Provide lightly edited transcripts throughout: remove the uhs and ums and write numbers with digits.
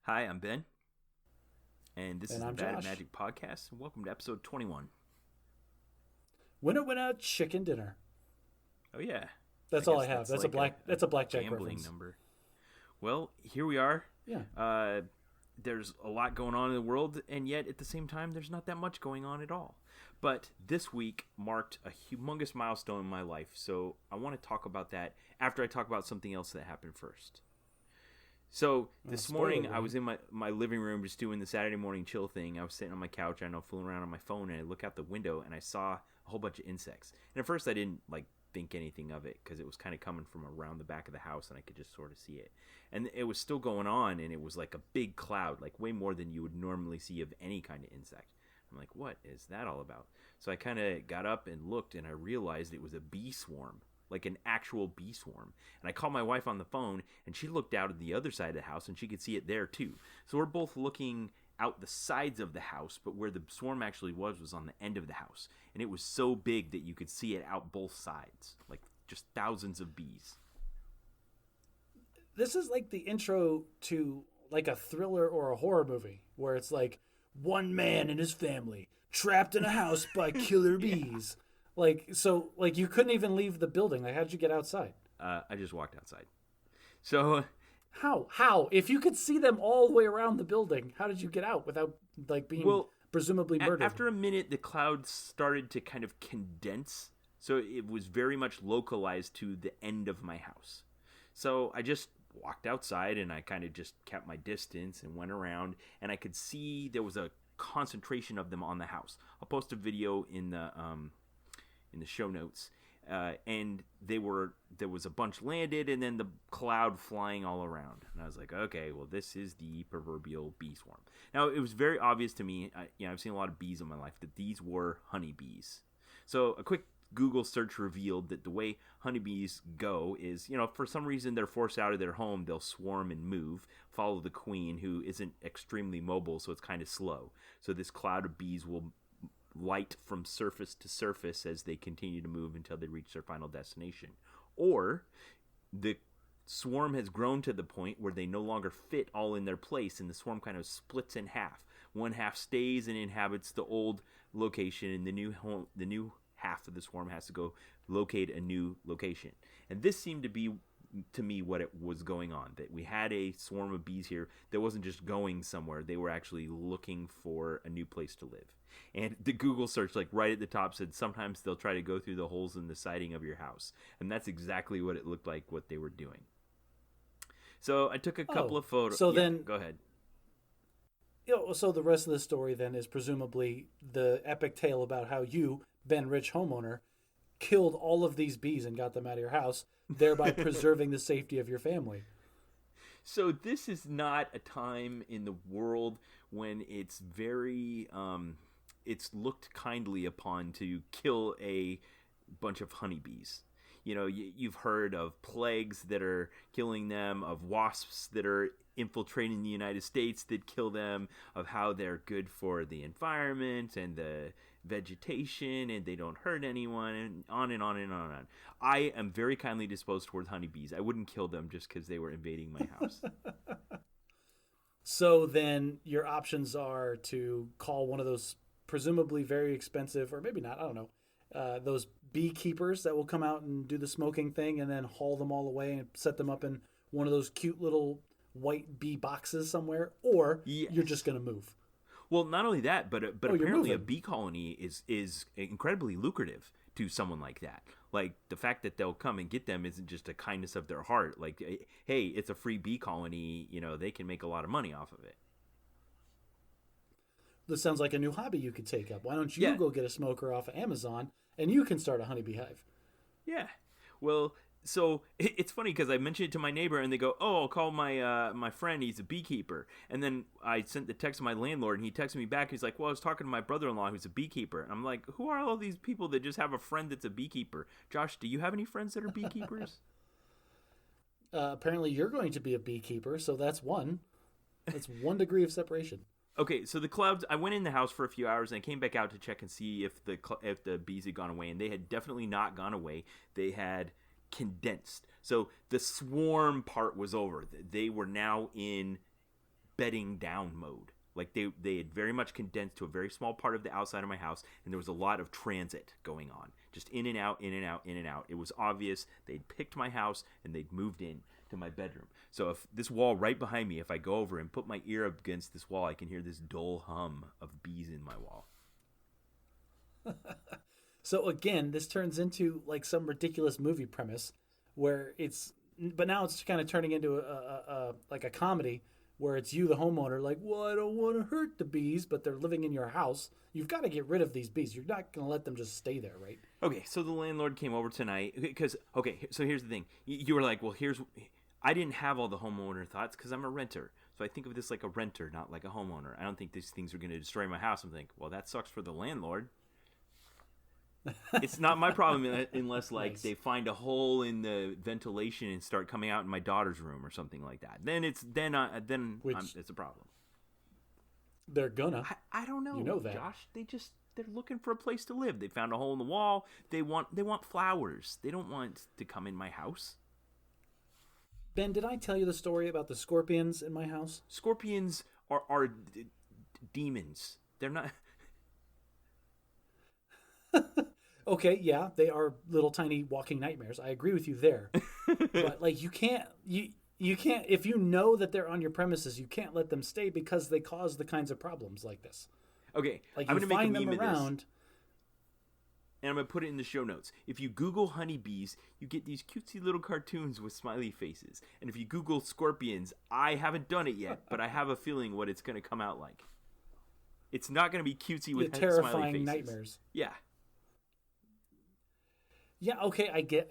Hi, I'm Ben, and this And is the I'm Bad Josh. Magic Podcast. And welcome to episode 21. Winner, winner, chicken dinner. Oh yeah, I That's all guess I have. that's That's a like black. a That's a blackjack gambling reference. number. Well, here we are. Yeah. Uh, there's a lot going on in the world, and yet at the same time, there's not that much going on at all. But this week marked a humongous milestone in my life, so I want to talk about that after I talk about something else that happened first. So this Spoiler morning I warning. was in my living room just doing the Saturday morning chill thing. I was sitting on my couch, I know, fooling around on my phone, and I look out the window and I saw a whole bunch of insects. And at first I didn't think anything of it because it was kind of coming from around the back of the house and I could just sort of see it. And it was still going on, and it was like a big cloud, like way more than you would normally see of any kind of insect. I'm like, what is that all about? So I kind of got up and looked, and I realized it was a bee swarm, like an actual bee swarm. And I called my wife on the phone, and she looked out at the other side of the house, and she could see it there too. So we're both looking out the sides of the house, but where the swarm actually was on the end of the house. And it was so big that you could see it out both sides, like just thousands of bees. This is like the intro to like a thriller or a horror movie where it's like one man and his family trapped in a house by killer Yeah. bees. Like you couldn't even leave the building. Like how'd you get outside? I just walked outside. So, How? How? If you could see them all the way around the building, how did you get out without like being well, presumably murdered? after a minute, the clouds started to kind of condense. So it was very much localized to the end of my house. So I just walked outside and I kind of just kept my distance and went around, and I could see there was a concentration of them on the house. I'll post a video in the show notes. And there was a bunch landed, and then the cloud flying all around. And I was like, okay, well, this is the proverbial bee swarm. Now it was very obvious to me. I've seen a lot of bees in my life, that these were honeybees. So a quick Google search revealed that the way honeybees go is, for some reason they're forced out of their home, they'll swarm and move, follow the queen, who isn't extremely mobile, so it's kind of slow. So this cloud of bees will light from surface to surface as they continue to move until they reach their final destination. Or the swarm has grown to the point where they no longer fit all in their place, and the swarm kind of splits in half. One half stays and inhabits the old location, and the new half of the swarm has to go locate a new location. And this seemed to be, to me, what it was going on, that we had a swarm of bees here that wasn't just going somewhere, they were actually looking for a new place to live. And the Google search, like right at the top, said sometimes they'll try to go through the holes in the siding of your house. And that's exactly what it looked like, what they were doing. So I took a couple Oh, of photos. so Yeah, then go ahead. so the rest of the story then is presumably the epic tale about how you, Ben Rich homeowner, killed all of these bees and got them out of your house, thereby preserving the safety of your family. So this is not a time in the world when it's very it's looked kindly upon to kill a bunch of honeybees. You've heard of plagues that are killing them, of wasps that are infiltrating the United States that kill them, of how they're good for the environment and the vegetation and they don't hurt anyone, and on and on and on and on. I am very kindly disposed towards honeybees. I wouldn't kill them just because they were invading my house. So then your options are to call one of those presumably very expensive, or maybe not, I don't know, those beekeepers that will come out and do the smoking thing and then haul them all away and set them up in one of those cute little white bee boxes somewhere, or you're just Yes. going to move. Well, not only that, but Oh, you're apparently a moving. bee colony is incredibly lucrative to someone like that. Like the fact that they'll come and get them isn't just a kindness of their heart. Like, hey, it's a free bee colony. They can make a lot of money off of it. This sounds like a new hobby you could take up. Why don't you Yeah, go get a smoker off of Amazon and you can start a honeybee hive? yeah. Well, so it's funny because I mentioned it to my neighbor, and they go, "Oh, I'll call my friend. He's a beekeeper." And then I sent the text to my landlord, and he texted me back. He's like, "Well, I was talking to my brother-in-law who's a beekeeper." And I'm like, "Who are all these people that just have a friend that's a beekeeper?" Josh, do you have any friends that are beekeepers? Apparently, you're going to be a beekeeper, so that's one. That's 1 degree of separation. Okay, so the clouds. I went in the house for a few hours and I came back out to check and see if the bees had gone away, and they had definitely not gone away. They had condensed. So the swarm part was over. They were now in bedding down mode. Like they had very much condensed to a very small part of the outside of my house, and there was a lot of transit going on, just in and out, in and out, in and out. It was obvious they'd picked my house and they'd moved in to my bedroom. So if this wall right behind me, if I go over and put my ear up against this wall, I can hear this dull hum of bees in my wall. So again, this turns into like some ridiculous movie premise where but now it's kind of turning into like a comedy where it's you, the homeowner, like, well, I don't want to hurt the bees, but they're living in your house. You've got to get rid of these bees. You're not going to let them just stay there, right? Okay, so the landlord came over tonight because, so here's the thing. You were like, well, I didn't have all the homeowner thoughts because I'm a renter. So I think of this like a renter, not like a homeowner. I don't think these things are going to destroy my house. I'm thinking, well, that sucks for the landlord. It's not my problem unless like Nice. they find a hole in the ventilation and start coming out in my daughter's room or something like that. Then it's a problem. They're gonna. I don't know. You know that. Josh. They're looking for a place to live. They found a hole in the wall. They want flowers. They don't want to come in my house. Ben, did I tell you the story about the scorpions in my house? Scorpions are demons. They're not. Okay, yeah, they are little tiny walking nightmares. I agree with you there. But like you can't if you know that they're on your premises, you can't let them stay because they cause the kinds of problems like this. Okay, Like I'm you gonna find make a them meme of around. this, and I'm gonna put it in the show notes. If you Google honeybees, you get these cutesy little cartoons with smiley faces. And if you Google scorpions, I haven't done it yet, but I have a feeling what it's gonna come out like. It's not gonna be cutesy with smiley Terrifying faces. nightmares. Yeah. Yeah, okay, I get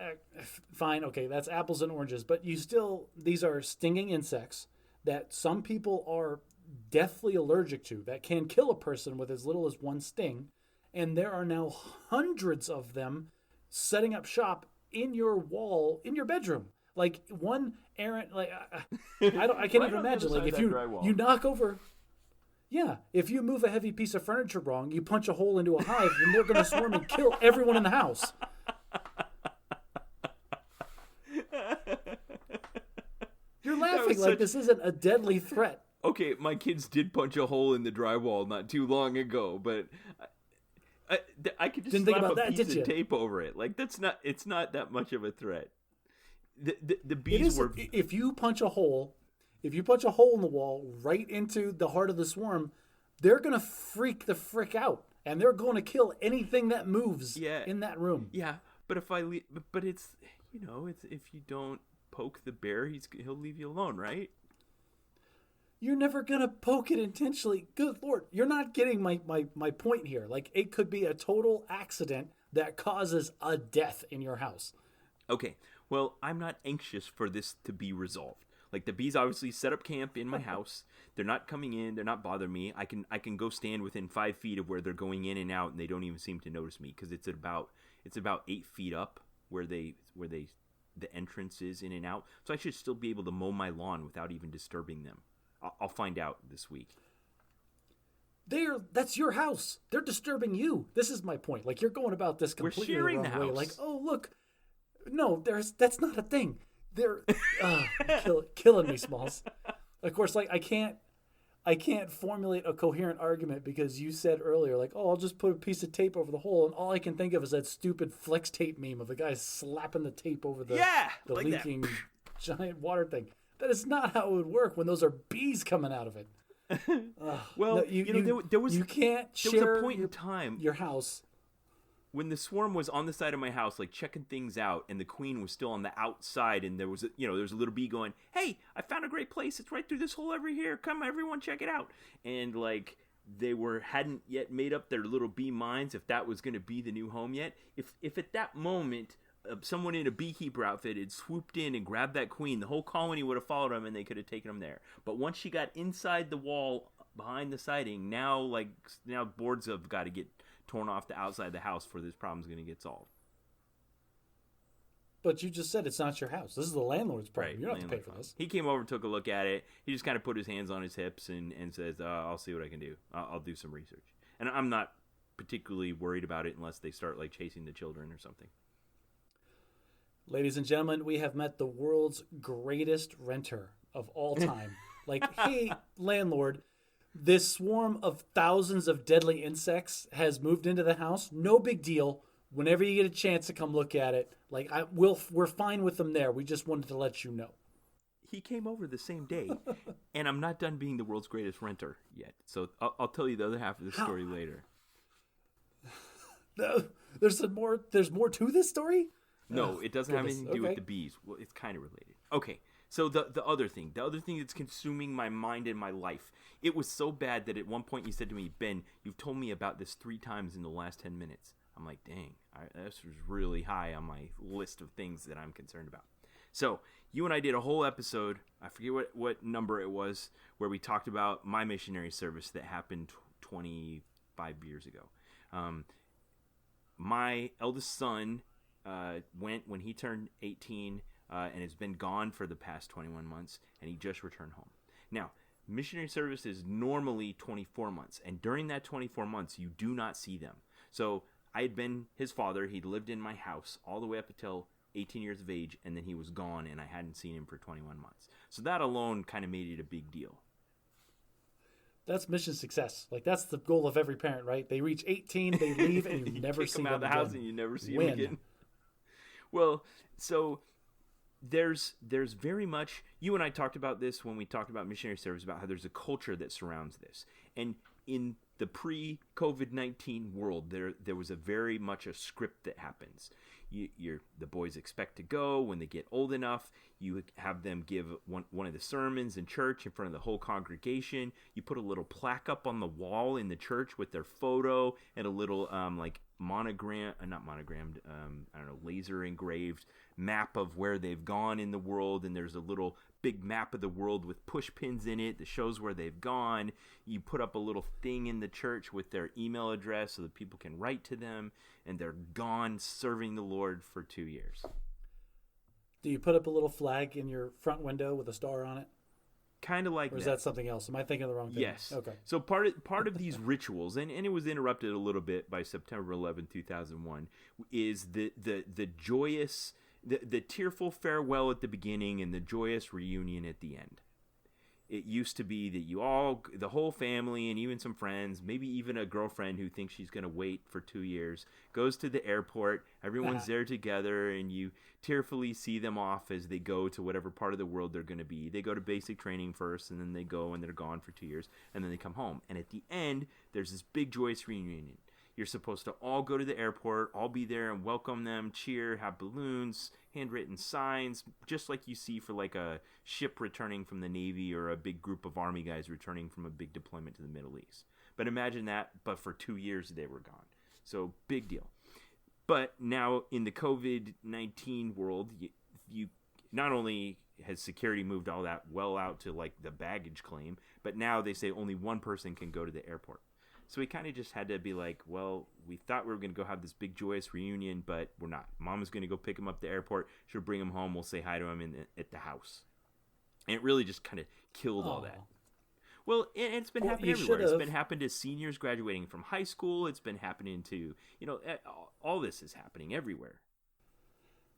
fine. Okay, that's apples and oranges, but these are stinging insects that some people are deathly allergic to that can kill a person with as little as one sting, and there are now hundreds of them setting up shop in your wall in your bedroom. Like one errant, like I can't even imagine. Like if you knock over. Yeah, if you move a heavy piece of furniture wrong, you punch a hole into a hive, and they're going to swarm and kill everyone in the house. You're laughing like this isn't a deadly threat. Okay, my kids did punch a hole in the drywall not too long ago, but I could just slap a piece of tape over it. Like it's not that much of a threat. The bees were. If you punch a hole in the wall right into the heart of the swarm, they're gonna freak the frick out, and they're going to kill anything that moves in that room. Yeah, but it's if you don't poke the bear, he'll leave you alone, right? You're never gonna poke it intentionally. Good Lord, you're not getting my point here. Like it could be a total accident that causes a death in your house. Okay, well, I'm not anxious for this to be resolved. Like the bees obviously set up camp in my house. They're not coming in. They're not bothering me. I can go stand within 5 feet of where they're going in and out, and they don't even seem to notice me because it's about 8 feet up where the entrance is in and out. So I should still be able to mow my lawn without even disturbing them. I'll find out this week. That's your house. They're disturbing you. This is my point. Like you're going about this completely the wrong way. Like, oh look, no, that's not a thing. They're killing me, Smalls. Of course, like I can't formulate a coherent argument because you said earlier, like, oh, I'll just put a piece of tape over the hole, and all I can think of is that stupid flex tape meme of the guy slapping the tape over the like leaking giant water thing. That is not how it would work when those are bees coming out of it. Well, no, there was a point in time your house when the swarm was on the side of my house, like checking things out, and the queen was still on the outside, and there was a little bee going, "Hey, I found a great place. It's right through this hole over here. Come, everyone, check it out." And like they hadn't yet made up their little bee minds if that was going to be the new home yet. If at that moment someone in a beekeeper outfit had swooped in and grabbed that queen, the whole colony would have followed them, and they could have taken them there. But once she got inside the wall behind the siding, now boards have got to get torn off the outside of the house for this problem's going to get solved. But you just said it's not your house. This is the landlord's problem. Right, you don't have to pay for this. He came over, took a look at it. He just kind of put his hands on his hips and says, I'll see what I can do. I'll do some research. And I'm not particularly worried about it unless they start like chasing the children or something. Ladies and gentlemen, we have met the world's greatest renter of all time. Like, hey, landlord, this swarm of thousands of deadly insects has moved into the house. No big deal. Whenever you get a chance to come look at it, like we're fine with them there. We just wanted to let you know. He came over the same day, and I'm not done being the world's greatest renter yet. So I'll tell you the other half of the story later. There's more to this story? No, it doesn't have anything to do with the bees. Well, it's kind of related. Okay, so the other thing that's consuming my mind and my life, it was so bad that at one point you said to me, Ben, you've told me about this 3 times in the last 10 minutes. I'm like, dang, this was really high on my list of things that I'm concerned about. So you and I did a whole episode, I forget what number it was, where we talked about my missionary service that happened 25 years ago. My eldest son went when he turned 18 and has been gone for the past 21 months, and he just returned home. Now, missionary service is normally 24 months, and during that 24 months, you do not see them. So I had been his father. He'd lived in my house all the way up until 18 years of age, and then he was gone, and I hadn't seen him for 21 months. So that alone kind of made it a big deal. That's mission success. Like, that's the goal of every parent, right? They reach 18, they leave, and you never see them again. Kick them out of the house, and you never see them again. Well, so there's very much, you and I talked about this when we talked about missionary service, about how there's a culture that surrounds this. And in the pre-COVID-19 world, there was a very much a script that happens. The boys expect to go when they get old enough. You have them give one of the sermons in church in front of the whole congregation. You put a little plaque up on the wall in the church with their photo and a little laser engraved map of where they've gone in the world, and there's a little big map of the world with push pins in it that shows where they've gone. You put up a little thing in the church with their email address so that people can write to them, and they're gone serving the Lord for 2 years. Do you put up a little flag in your front window with a star on it? Kind of like that. Or is that something else? Am I thinking of the wrong thing? Yes. Okay. So part of these rituals, and it was interrupted a little bit by September 11, 2001, is the joyous, the tearful farewell at the beginning and the joyous reunion at the end. It used to be that the whole family and even some friends, maybe even a girlfriend who thinks she's going to wait for 2 years, goes to the airport. Everyone's there together, and you tearfully see them off as they go to whatever part of the world they're going to be. They go to basic training first, and then they go and they're gone for 2 years, and then they come home. And at the end, there's this big joyous reunion. You're supposed to all go to the airport, all be there and welcome them, cheer, have balloons, handwritten signs, just like you see for like a ship returning from the Navy or a big group of Army guys returning from a big deployment to the Middle East. But imagine that, but for 2 years they were gone. So big deal. But now in the COVID-19 world, you not only has security moved all that well out to like the baggage claim, but now they say only one person can go to the airport. So we kind of just had to be like, well, we thought we were going to go have this big joyous reunion, but we're not. Mama's going to go pick him up at the airport. She'll bring him home. We'll say hi to him at the house. And it really just kind of killed all that. Well, and it's been happening everywhere. It's been happening to seniors graduating from high school. It's been happening to, all this is happening everywhere.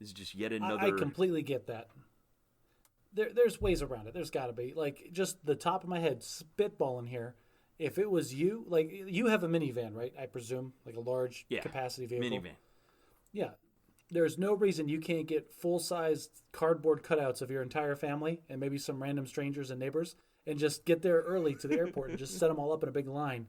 This is just yet another. I completely get that. There's ways around it. There's got to be. Like, just the top of my head, spitballing here. If it was you, like, you have a minivan, right? I presume, like a large capacity vehicle. Minivan. Yeah. There's no reason you can't get full-sized cardboard cutouts of your entire family and maybe some random strangers and neighbors and just get there early to the airport and just set them all up in a big line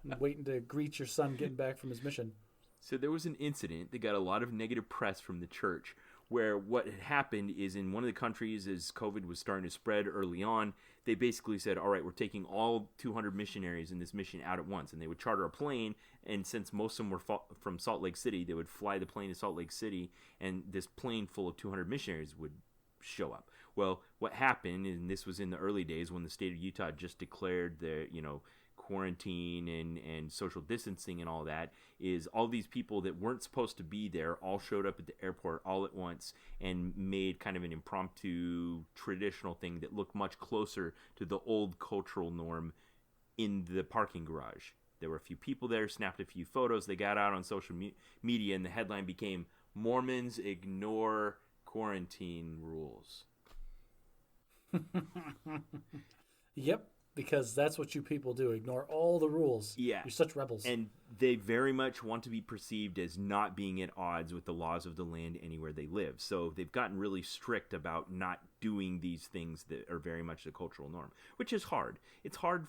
and waiting to greet your son getting back from his mission. So there was an incident that got a lot of negative press from the church where what had happened is in one of the countries as COVID was starting to spread early on, they basically said, all right, we're taking all 200 missionaries in this mission out at once. And they would charter a plane, and since most of them were from Salt Lake City, they would fly the plane to Salt Lake City, and this plane full of 200 missionaries would show up. Well, what happened, and this was in the early days when the state of Utah just declared the, quarantine and social distancing and all that, is all these people that weren't supposed to be there all showed up at the airport all at once and made kind of an impromptu traditional thing that looked much closer to the old cultural norm in the parking garage. There were a few people there, snapped a few photos, they got out on social media, and the headline became, "Mormons Ignore Quarantine Rules." Yep, because that's what you people do. Ignore all the rules. Yeah. You're such rebels. And they very much want to be perceived as not being at odds with the laws of the land anywhere they live. So they've gotten really strict about not doing these things that are very much the cultural norm, which is hard. It's hard,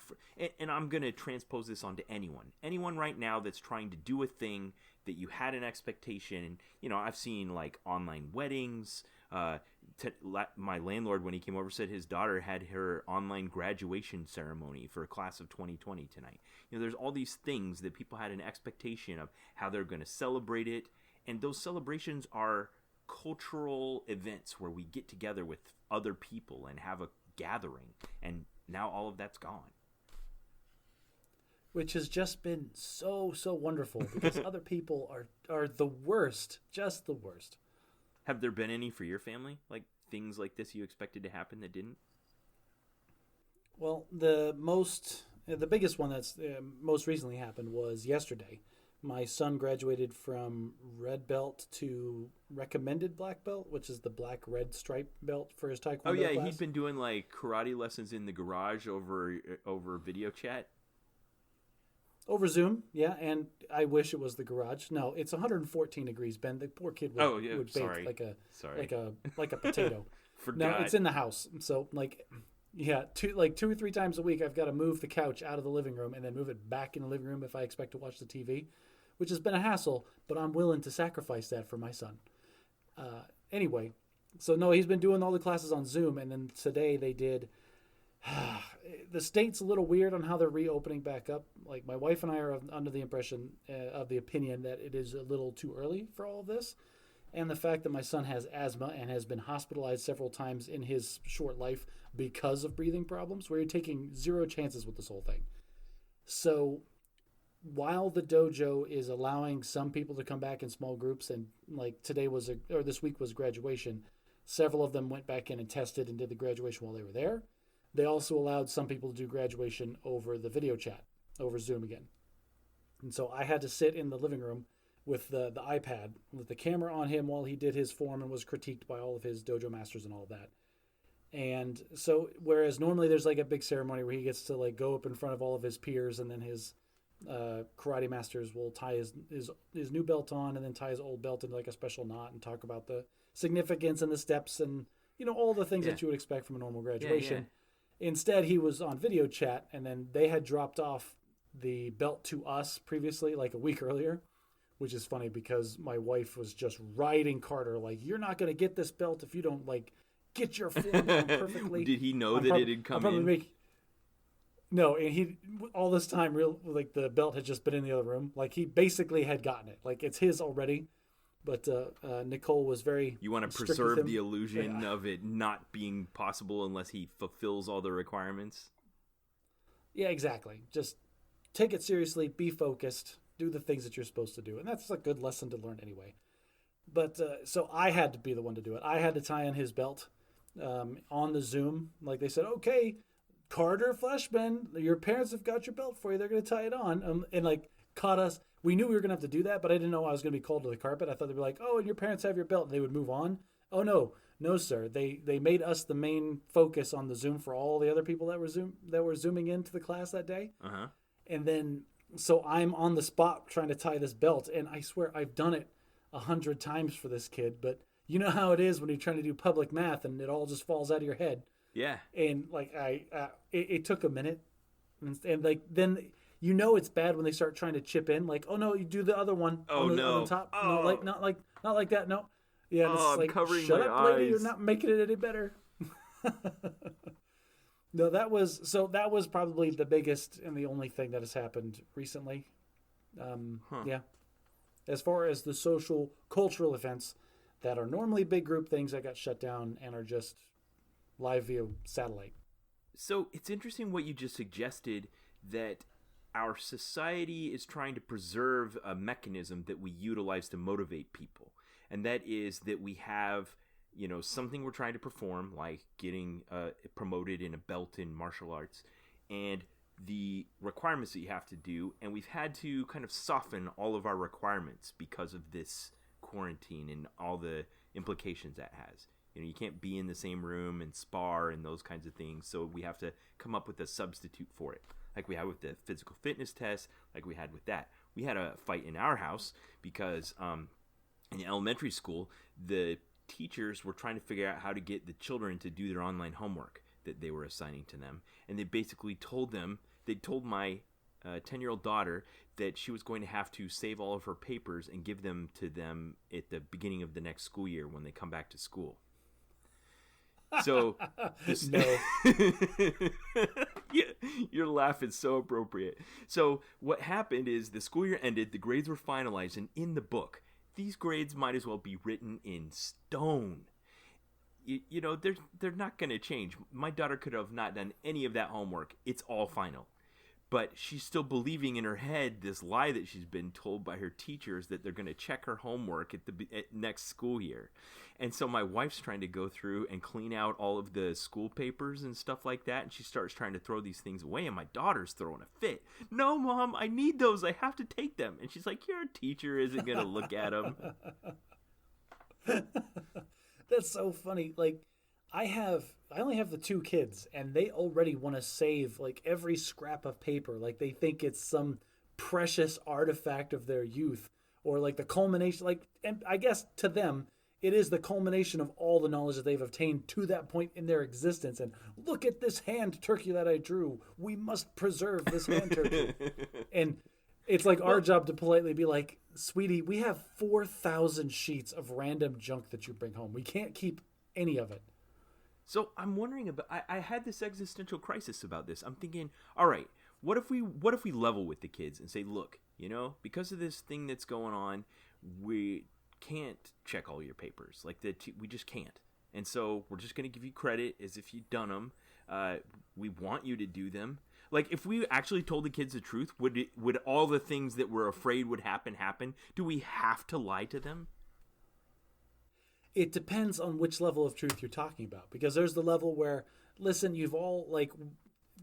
and I'm going to transpose this onto anyone. Anyone right now that's trying to do a thing that you had an expectation. I've seen like online weddings. My landlord, when he came over, said his daughter had her online graduation ceremony for a class of 2020 tonight. There's all these things that people had an expectation of how they're going to celebrate it, and those celebrations are cultural events where we get together with other people and have a gathering, and now all of that's gone. Which has just been so wonderful, because other people are the worst, just the worst. Have there been any for your family? Like things like this you expected to happen that didn't? Well, the biggest one that's most recently happened was yesterday. My son graduated from red belt to recommended black belt, which is the black-red stripe belt for his taekwondo Oh yeah, class. He'd been doing like karate lessons in the garage over video chat. Over Zoom, yeah, and I wish it was the garage. No, it's 114 degrees, Ben. The poor kid would bake like a potato. Forgot. No, it's in the house. So two or three times a week, I've got to move the couch out of the living room and then move it back in the living room if I expect to watch the TV, which has been a hassle, but I'm willing to sacrifice that for my son. Anyway, so no, he's been doing all the classes on Zoom, and then today they did. The state's a little weird on how they're reopening back up. Like, my wife and I are under the impression of the opinion that it is a little too early for all of this. And the fact that my son has asthma and has been hospitalized several times in his short life because of breathing problems, where you're taking zero chances with this whole thing. So while the dojo is allowing some people to come back in small groups, and like this week was graduation, several of them went back in and tested and did the graduation while they were there. They also allowed some people to do graduation over the video chat, over Zoom again. And so I had to sit in the living room with the iPad, with the camera on him while he did his form and was critiqued by all of his dojo masters and all of that. And so, whereas normally there's like a big ceremony where he gets to like go up in front of all of his peers, and then his karate masters will tie his new belt on and then tie his old belt into like a special knot and talk about the significance and the steps and, all the things that you would expect from a normal graduation. Yeah. Instead, he was on video chat, and then they had dropped off the belt to us previously, like a week earlier, which is funny because my wife was just riding Carter, like, you're not going to get this belt if you don't, like, get your form down perfectly. Did he know that it had come in? No, and he, all this time, the belt had just been in the other room. Like, he basically had gotten it. Like, it's his already. But Nicole was very. You want to preserve the illusion of it not being possible unless he fulfills all the requirements? Yeah, exactly. Just take it seriously, be focused, do the things that you're supposed to do. And that's a good lesson to learn anyway. But so I had to be the one to do it. I had to tie on his belt on the Zoom. Like they said, okay, Carter Fleshman, your parents have got your belt for you. They're going to tie it on. And like caught us. We knew we were going to have to do that, but I didn't know I was going to be called to the carpet. I thought they'd be like, oh, and your parents have your belt. And they would move on. Oh, no, sir. They made us the main focus on the Zoom for all the other people that were zooming into the class that day. Uh-huh. And then, so I'm on the spot trying to tie this belt. And I swear I've done it 100 times for this kid. But you know how it is when you're trying to do public math and it all just falls out of your head. Yeah. And like it took a minute. And like then... it's bad when they start trying to chip in. Like, oh no, you do the other one. Oh on no, on the top. Oh. No, not like that. No, yeah. Oh, I'm like, covering shut my up, lady. eyes. You're not making it any better. No, that was probably the biggest and the only thing that has happened recently. Yeah. As far as the social cultural events that are normally big group things that got shut down and are just live via satellite. So it's interesting what you just suggested, that our society is trying to preserve a mechanism that we utilize to motivate people. And that is that we have, something we're trying to perform, like getting promoted in a belt in martial arts, and the requirements that you have to do. And we've had to kind of soften all of our requirements because of this quarantine and all the implications that has. You can't be in the same room and spar and those kinds of things. So we have to come up with a substitute for it, like we had with the physical fitness test, like we had with that. We had a fight in our house because in elementary school, the teachers were trying to figure out how to get the children to do their online homework that they were assigning to them. And they basically told my 10-year-old daughter that she was going to have to save all of her papers and give them to them at the beginning of the next school year when they come back to school. So no. Yeah, your laugh is so appropriate. So what happened is the school year ended, the grades were finalized, and in the book, these grades might as well be written in stone. They're not going to change. My daughter could have not done any of that homework. It's all final. But she's still believing in her head this lie that she's been told by her teachers that they're going to check her homework at next school year. And so my wife's trying to go through and clean out all of the school papers and stuff like that. And she starts trying to throw these things away. And my daughter's throwing a fit. No, Mom, I need those. I have to take them. And she's like, your teacher isn't going to look at them. That's so funny. Like, I only have the 2 kids, and they already want to save like every scrap of paper. Like they think it's some precious artifact of their youth, or like the culmination. Like, and I guess to them, it is the culmination of all the knowledge that they've obtained to that point in their existence. And look at this hand turkey that I drew. We must preserve this hand turkey. And it's like our job to politely be like, sweetie, we have 4,000 sheets of random junk that you bring home. We can't keep any of it. So I'm wondering about. I had this existential crisis about this. I'm thinking, all right, what if we level with the kids and say, look, because of this thing that's going on, we can't check all your papers. Like we just can't. And so we're just going to give you credit as if you'd done them. We want you to do them. Like if we actually told the kids the truth, would all the things that we're afraid would happen? Do we have to lie to them? It depends on which level of truth you're talking about, because there's the level where, listen, you've all, like,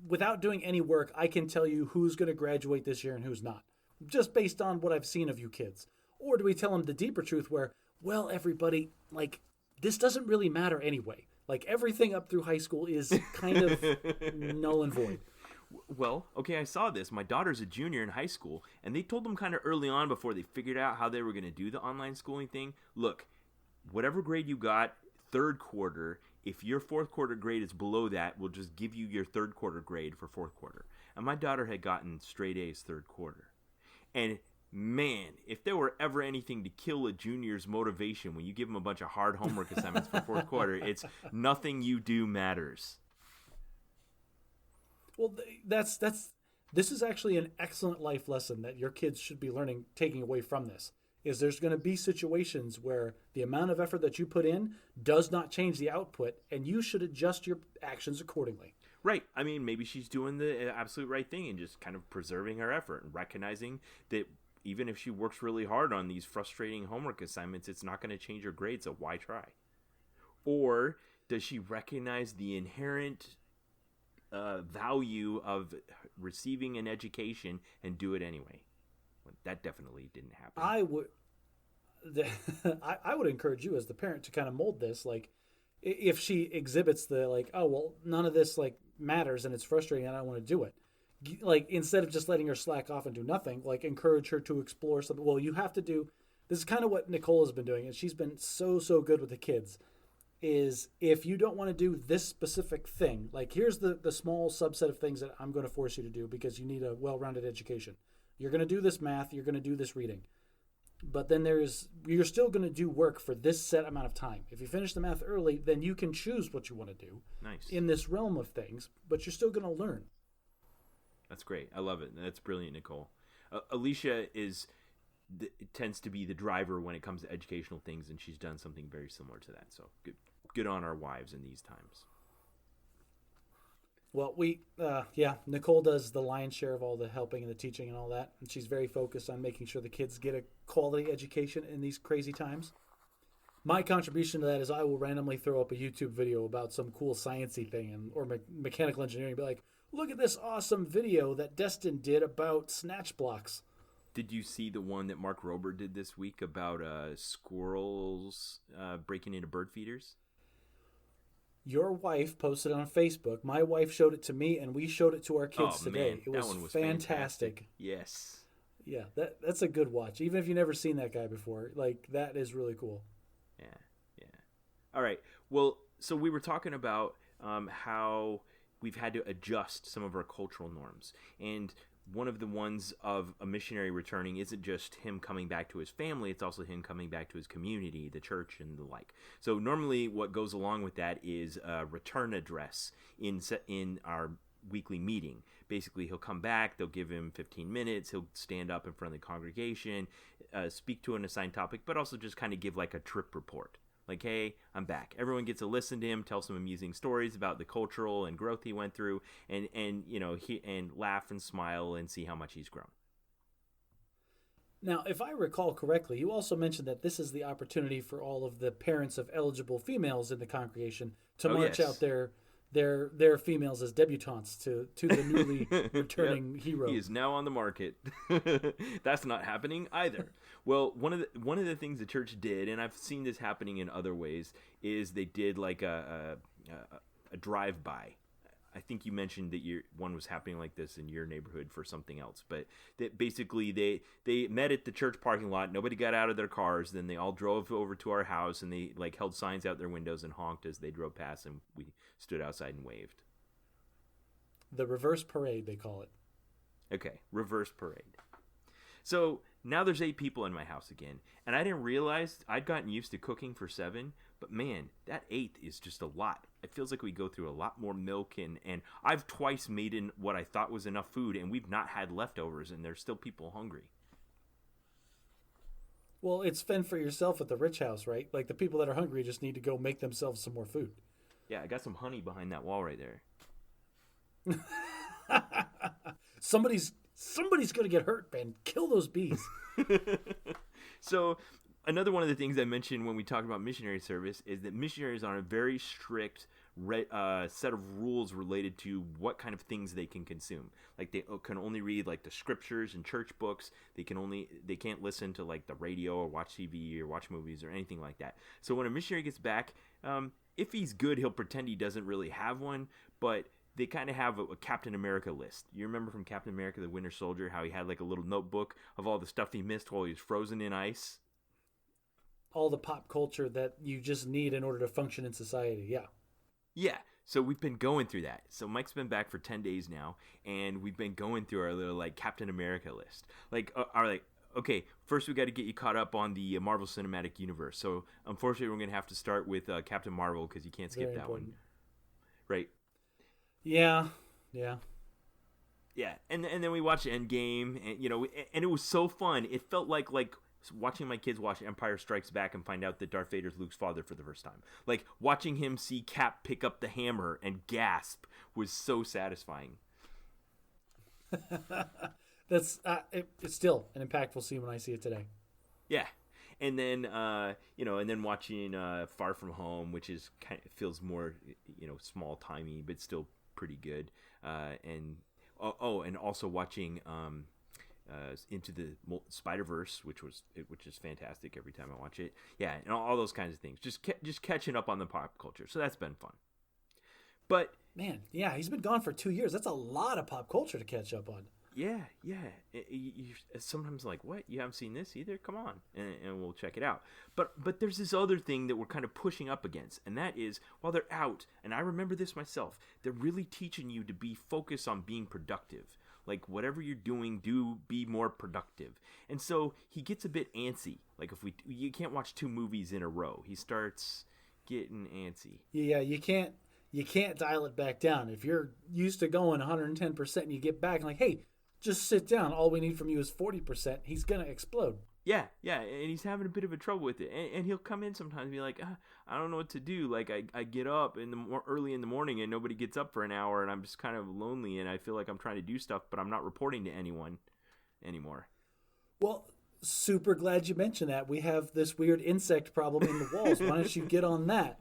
without doing any work, I can tell you who's going to graduate this year and who's not, just based on what I've seen of you kids. Or do we tell them the deeper truth where, well, everybody, like, this doesn't really matter anyway. Like, everything up through high school is kind of null and void. Well, okay, I saw this. My daughter's a junior in high school, and they told them kind of early on before they figured out how they were going to do the online schooling thing, look, whatever grade you got, third quarter, if your fourth quarter grade is below that, we'll just give you your third quarter grade for fourth quarter. And my daughter had gotten straight A's third quarter. And man, if there were ever anything to kill a junior's motivation when you give them a bunch of hard homework assignments for fourth quarter, it's nothing you do matters. Well, this is actually an excellent life lesson that your kids should be learning, taking away from this. Is there's going to be situations where the amount of effort that you put in does not change the output, and you should adjust your actions accordingly. Right. I mean, maybe she's doing the absolute right thing and just kind of preserving her effort and recognizing that even if she works really hard on these frustrating homework assignments, it's not going to change her grade, so why try? Or does she recognize the inherent value of receiving an education and do it anyway? That definitely didn't happen. I would encourage you as the parent to kind of mold this. Like, if she exhibits the like, oh well, none of this like matters and it's frustrating and I don't want to do it. Like, instead of just letting her slack off and do nothing, like encourage her to explore something. Well, you have to do. This is kind of what Nicole has been doing, and she's been so good with the kids. Is if you don't want to do this specific thing, like here's the small subset of things that I'm going to force you to do because you need a well-rounded education. You're going to do this math, you're going to do this reading. But then you're still going to do work for this set amount of time. If you finish the math early, then you can choose what you want to do. Nice. In this realm of things, but you're still going to learn. That's great. I love it. That's brilliant, Nicole. Alicia tends to be the driver when it comes to educational things, and she's done something very similar to that. So good on our wives in these times. Well, Nicole does the lion's share of all the helping and the teaching and all that. And she's very focused on making sure the kids get a quality education in these crazy times. My contribution to that is I will randomly throw up a YouTube video about some cool sciencey thing or mechanical engineering and be like, look at this awesome video that Destin did about snatch blocks. Did you see the one that Mark Rober did this week about squirrels breaking into bird feeders? Your wife posted on Facebook. My wife showed it to me, and we showed it to our Oh kids man, today. It that was one was fantastic. Yes. Yeah, that's a good watch. Even if you've never seen that guy before, like that is really cool. Yeah. Yeah. All right. Well, so we were talking about how we've had to adjust some of our cultural norms, and one of the ones of a missionary returning isn't just him coming back to his family, it's also him coming back to his community, the church, and the like. So normally what goes along with that is a return address in our weekly meeting. Basically, he'll come back, they'll give him 15 minutes, he'll stand up in front of the congregation, speak to an assigned topic, but also just kind of give like a trip report. Like, hey, I'm back. Everyone gets to listen to him, tell some amusing stories about the cultural and growth he went through, and and laugh and smile and see how much he's grown. Now, if I recall correctly, you also mentioned that this is the opportunity for all of the parents of eligible females in the congregation to march yes. out their females as debutantes to the newly returning Yep. hero. He is now on the market. That's not happening either. Well, one of the things the church did, and I've seen this happening in other ways, is they did like a drive by. I think you mentioned that one was happening like this in your neighborhood for something else, but that basically they met at the church parking lot. Nobody got out of their cars. Then they all drove over to our house, and they like held signs out their windows and honked as they drove past, and we stood outside and waved. The reverse parade, they call it. Okay, reverse parade. So now there's 8 people in my house again, and I didn't realize I'd gotten used to cooking for 7, but man, that 8th is just a lot. It feels like we go through a lot more milk, and I've twice made in what I thought was enough food, and we've not had leftovers, and there's still people hungry. Well, it's fend for yourself at the rich house, right? Like the people that are hungry just need to go make themselves some more food. Yeah, I got some honey behind that wall right there. Somebody's gonna get hurt, man. Kill those bees. So another one of the things I mentioned when we talked about missionary service is that missionaries are on a very strict set of rules related to what kind of things they can consume. Like they can only read like the scriptures and church books. They can't listen to like the radio or watch TV or watch movies or anything like that. So when a missionary gets back, if he's good, he'll pretend he doesn't really have one, but they kind of have a Captain America list. You remember from Captain America, the Winter Soldier, how he had like a little notebook of all the stuff he missed while he was frozen in ice? All the pop culture that you just need in order to function in society. Yeah. Yeah. So we've been going through that. So Mike's been back for 10 days now, and we've been going through our little like Captain America list. Okay, first we got to get you caught up on the Marvel Cinematic Universe. So unfortunately, we're going to have to start with Captain Marvel because you can't skip Very that important. one. Right. Yeah. Yeah, and then we watched Endgame, and it was so fun. It felt like watching my kids watch Empire Strikes Back and find out that Darth Vader's Luke's father for the first time. Like watching him see Cap pick up the hammer and gasp was so satisfying. That's it's still an impactful scene when I see it today. Yeah. And then, and then watching Far From Home, which is feels more, small timey, but still pretty good. And also watching Into the Spider-Verse, which is fantastic every time I watch it. Yeah, and all those kinds of things. Just catching up on the pop culture. So that's been fun. But man, yeah, he's been gone for 2 years. That's a lot of pop culture to catch up on. Yeah. You're sometimes like, what? You haven't seen this either? Come on, and we'll check it out. But there's this other thing that we're kind of pushing up against, and that is while they're out, and I remember this myself, they're really teaching you to be focused on being productive. Like whatever you're doing, be more productive. And so he gets a bit antsy. Like you can't watch 2 movies in a row. He starts getting antsy. Yeah, you can't dial it back down. If you're used to going 110% and you get back and like, hey, just sit down. All we need from you is 40%. He's going to explode. Yeah, and he's having a bit of a trouble with it. And he'll come in sometimes and be like, I don't know what to do. Like, I get up early in the morning and nobody gets up for an hour and I'm just kind of lonely and I feel like I'm trying to do stuff, but I'm not reporting to anyone anymore. Well, super glad you mentioned that. We have this weird insect problem in the walls. Why don't you get on that?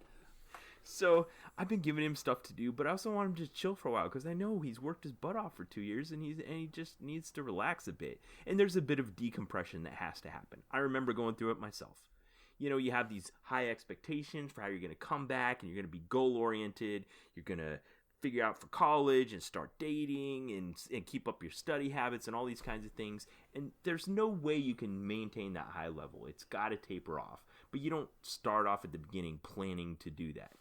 So I've been giving him stuff to do, but I also want him to chill for a while because I know he's worked his butt off for 2 years and he just needs to relax a bit. And there's a bit of decompression that has to happen. I remember going through it myself. you have these high expectations for how you're going to come back, and you're going to be goal-oriented. You're going to figure out for college and start dating and keep up your study habits and all these kinds of things. And there's no way you can maintain that high level. It's got to taper off. But you don't start off at the beginning planning to do that.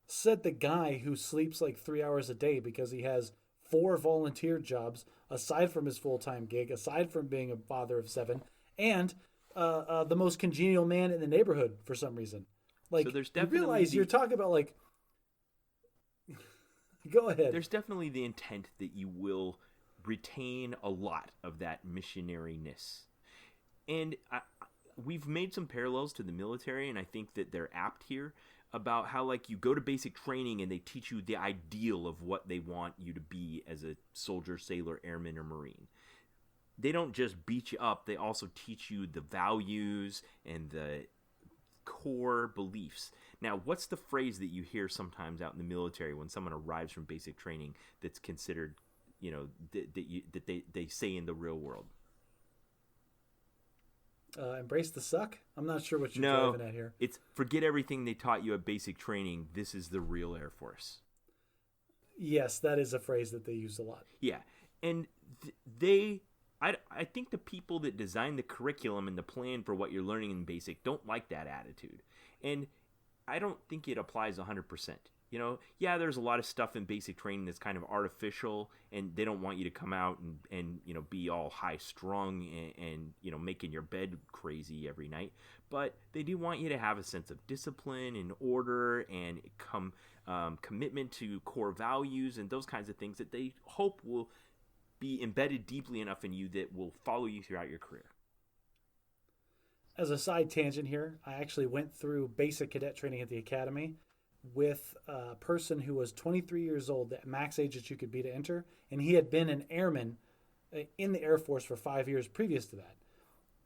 Said the guy who sleeps like 3 hours a day because he has 4 volunteer jobs aside from his full-time gig, aside from being a father of 7, and the most congenial man in the neighborhood for some reason. Like, so there's you definitely realize you're talking about, like, go ahead. There's definitely the intent that you will retain a lot of that missionariness. And we've made some parallels to the military, and I think that they're apt here, about how, like, you go to basic training and they teach you the ideal of what they want you to be as a soldier, sailor, airman, or Marine. They don't just beat you up, they also teach you the values and the core beliefs. Now, what's the phrase that you hear sometimes out in the military when someone arrives from basic training that's considered, that they say in the real world? Embrace the suck? I'm not sure what you're driving at here. It's forget everything they taught you at basic training. This is the real Air Force. Yes, that is a phrase that they use a lot. Yeah. And I think the people that design the curriculum and the plan for what you're learning in basic don't like that attitude. And I don't think it applies 100%. Yeah, there's a lot of stuff in basic training that's kind of artificial, and they don't want you to come out and be all high strung and making your bed crazy every night. But they do want you to have a sense of discipline and order and commitment to core values and those kinds of things that they hope will be embedded deeply enough in you that will follow you throughout your career. As a side tangent here, I actually went through basic cadet training at the academy with a person who was 23 years old, the max age that you could be to enter, and he had been an airman in the Air Force for 5 years previous to that.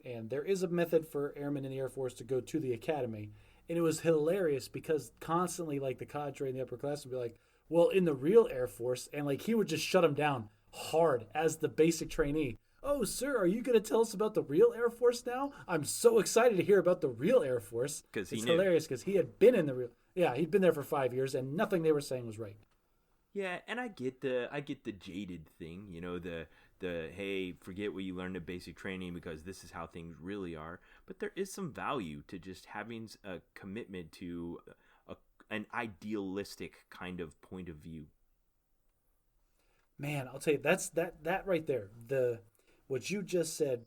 And there is a method for airmen in the Air Force to go to the academy, and it was hilarious because constantly, like, the cadre in the upper class would be like, well, in the real Air Force, and like he would just shut him down hard as the basic trainee. Oh, sir, are you going to tell us about the real Air Force now? I'm so excited to hear about the real Air Force. It's hilarious because he had been in the real... Yeah, he'd been there for 5 years, and nothing they were saying was right. Yeah, and I get the jaded thing, the hey, forget what you learned at basic training because this is how things really are. But there is some value to just having a commitment to an idealistic kind of point of view. Man, I'll tell you, that's that right there. What you just said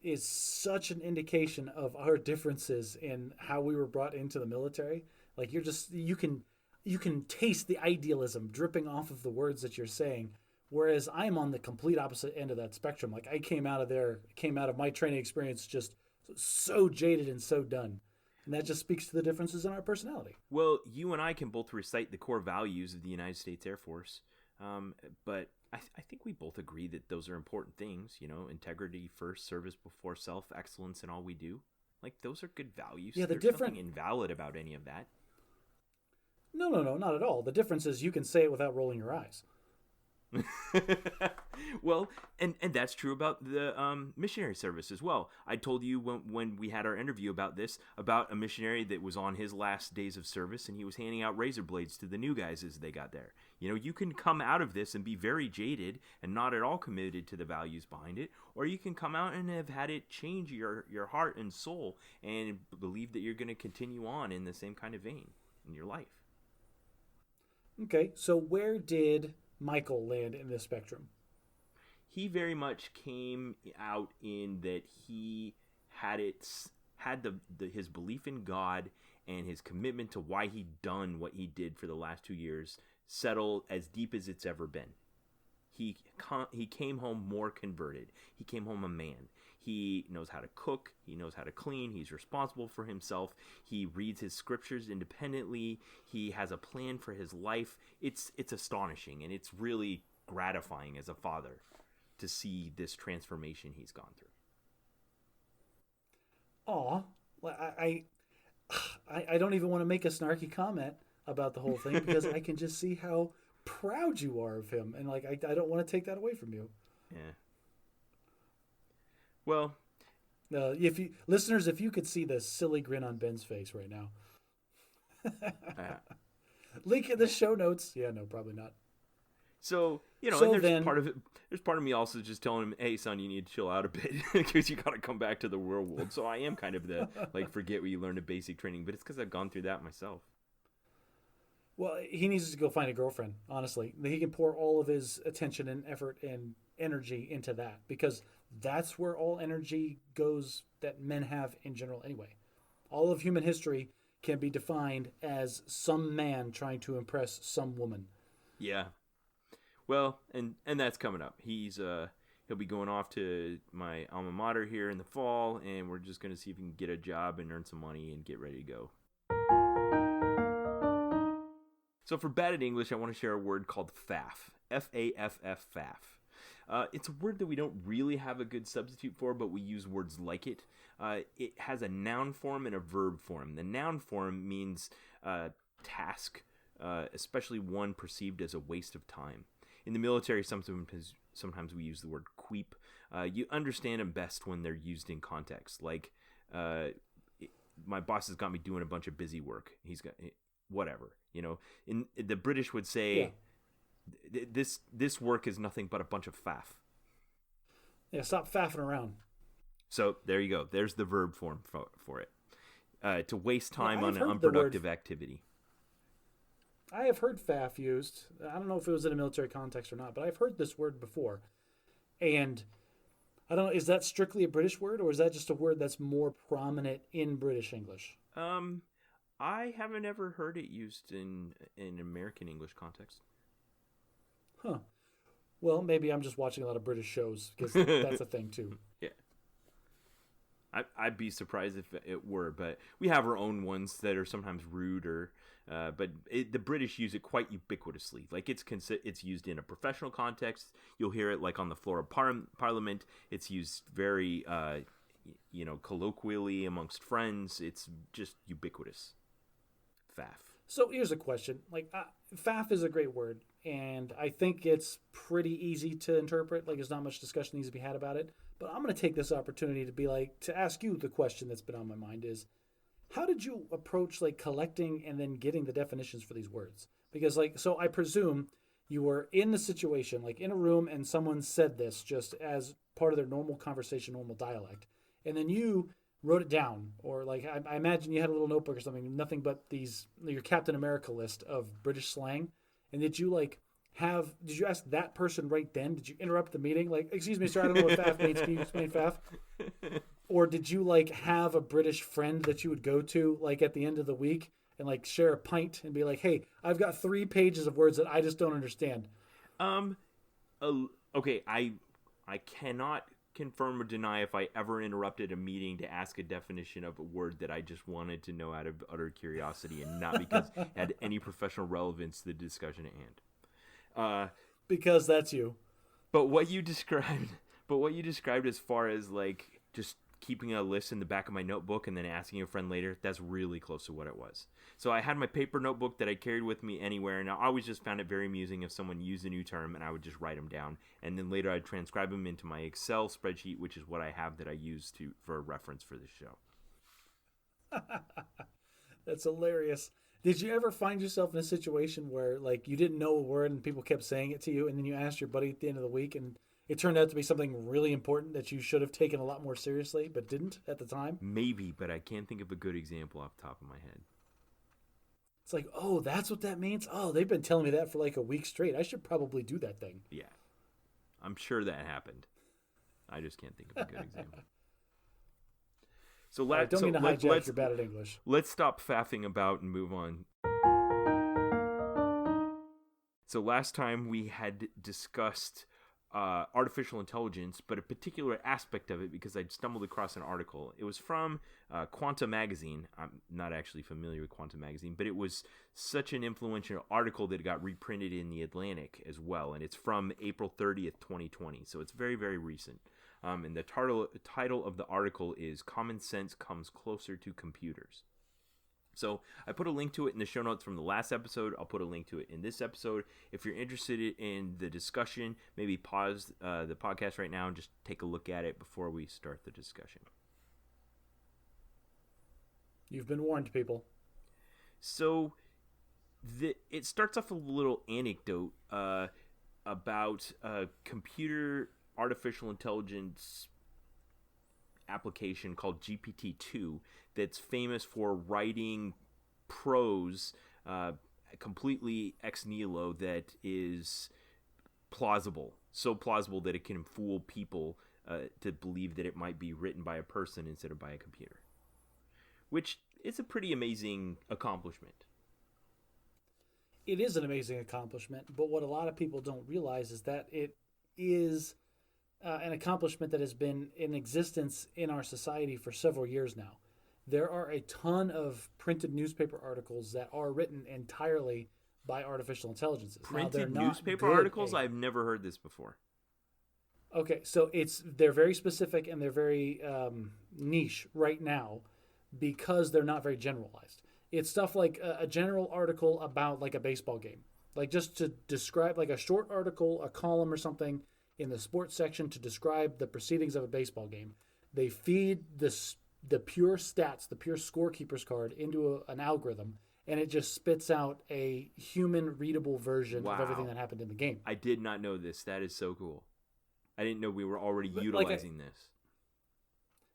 is such an indication of our differences in how we were brought into the military. Like, you can taste the idealism dripping off of the words that you're saying, whereas I'm on the complete opposite end of that spectrum. Like, I came out of my training experience just so jaded and so done. And that just speaks to the differences in our personality. Well, you and I can both recite the core values of the United States Air Force, but I think we both agree that those are important things, integrity first, service before self, excellence in all we do. Like, those are good values. Yeah, There's nothing invalid about any of that. No, not at all. The difference is you can say it without rolling your eyes. Well, and that's true about the missionary service as well. I told you when we had our interview about this, about a missionary that was on his last days of service, and he was handing out razor blades to the new guys as they got there. You can come out of this and be very jaded and not at all committed to the values behind it, or you can come out and have had it change your heart and soul and believe that you're going to continue on in the same kind of vein in your life. Okay, so where did Michael land in this spectrum? He very much came out in that he had his belief in God and his commitment to why he'd done what he did for the last 2 years settle as deep as it's ever been. He came home more converted. He came home a man. He knows how to cook. He knows how to clean. He's responsible for himself. He reads his scriptures independently. He has a plan for his life. It's astonishing, and it's really gratifying as a father to see this transformation he's gone through. Aw, I don't even want to make a snarky comment about the whole thing because I can just see how proud you are of him, and I don't want to take that away from you. Yeah. Well, If you listeners, if you could see the silly grin on Ben's face right now, link in the show notes. Yeah, no, probably not. So, and there's part of it. There's part of me also just telling him, "Hey, son, you need to chill out a bit because you got to come back to the real world." So I am kind of the forget what you learned in basic training, but it's because I've gone through that myself. Well, he needs to go find a girlfriend. Honestly, he can pour all of his attention and effort and energy into that because that's where all energy goes that men have in general. Anyway, all of human history can be defined as some man trying to impress some woman. Yeah. Well, and that's coming up. He'll be going off to my alma mater here in the fall, and we're just going to see if he can get a job and earn some money and get ready to go. So for bad at English, I want to share a word called faff. F-A-F-F, faff. It's a word that we don't really have a good substitute for, but we use words like it. It has a noun form and a verb form. The noun form means task, especially one perceived as a waste of time. In the military, sometimes we use the word queep. You understand them best when they're used in context. Like, my boss has got me doing a bunch of busy work. He's got whatever. In the British would say, this work is nothing but a bunch of faff. Yeah, stop faffing around. So there you go. There's the verb form for it. To waste time on an unproductive activity. I have heard faff used. I don't know if it was in a military context or not, but I've heard this word before. And I don't know, is that strictly a British word or is that just a word that's more prominent in British English? I haven't ever heard it used in American English context. Huh. Well, maybe I'm just watching a lot of British shows because that's a thing too. Yeah. I'd be surprised if it were, but we have our own ones that are sometimes rude but the British use it quite ubiquitously. Like it's used in a professional context. You'll hear it like on the floor of Parliament. It's used very, colloquially amongst friends. It's just ubiquitous. Faff. So here's a question. Like, faff is a great word, and I think it's pretty easy to interpret. Like, there's not much discussion needs to be had about it. But I'm going to take this opportunity to ask you the question that's been on my mind is, how did you approach collecting and then getting the definitions for these words? Because so I presume you were in the situation, in a room, and someone said this just as part of their normal conversation, normal dialect, and then you wrote it down, or I imagine you had a little notebook or something, nothing but your Captain America list of British slang, and did you did you ask that person right then? Did you interrupt the meeting? Excuse me, sir, I don't know what faff means. Can you explain faff? Or did you have a British friend that you would go to at the end of the week and share a pint and be like, hey, I've got 3 pages of words that I just don't understand? Okay, I cannot confirm or deny if I ever interrupted a meeting to ask a definition of a word that I just wanted to know out of utter curiosity and not because it had any professional relevance to the discussion at hand. Because that's you. But what you described as far as just keeping a list in the back of my notebook and then asking a friend later, that's really close to what it was. So I had my paper notebook that I carried with me anywhere, and I always just found it very amusing if someone used a new term, and I would just write them down. And then later I'd transcribe them into my Excel spreadsheet, which is what I have that I use for a reference for this show. That's hilarious. Did you ever find yourself in a situation where you didn't know a word and people kept saying it to you, and then you asked your buddy at the end of the week and it turned out to be something really important that you should have taken a lot more seriously but didn't at the time? Maybe, but I can't think of a good example off the top of my head. It's oh, that's what that means? Oh, they've been telling me that for a week straight. I should probably do that thing. Yeah. I'm sure that happened. I just can't think of a good example. So don't mean to hijack your bad at English. Let's stop faffing about and move on. So last time we had discussed artificial intelligence, but a particular aspect of it because I'd stumbled across an article. It was from Quanta Magazine. I'm not actually familiar with Quanta Magazine, but it was such an influential article that it got reprinted in the Atlantic as well, and it's from April 30th, 2020, so it's very, very recent. And the title of the article is Common Sense Comes Closer to Computers. So I put a link to it in the show notes from the last episode. I'll put a link to it in this episode. If you're interested in the discussion, maybe pause the podcast right now and just take a look at it before we start the discussion. You've been warned, people. So it starts off a little anecdote about a computer artificial intelligence application called GPT-2 that's famous for writing prose completely ex nihilo that is plausible, so plausible that it can fool people to believe that it might be written by a person instead of by a computer, which is a pretty amazing accomplishment. It is an amazing accomplishment, but what a lot of people don't realize is that it is an accomplishment that has been in existence in our society for several years now. There are a ton of printed newspaper articles that are written entirely by artificial intelligences. Printed newspaper articles? I've never heard this before. Okay, so they're very specific and they're very niche right now because they're not very generalized. It's stuff like a general article about like a baseball game, like just to describe like a short article, a column or something in the sports section to describe the proceedings of a baseball game. They feed the pure stats, the pure scorekeeper's card into an algorithm, and it just spits out a human readable version of everything that happened in the game. I did not know this. That is so cool. I didn't know we were already utilizing this.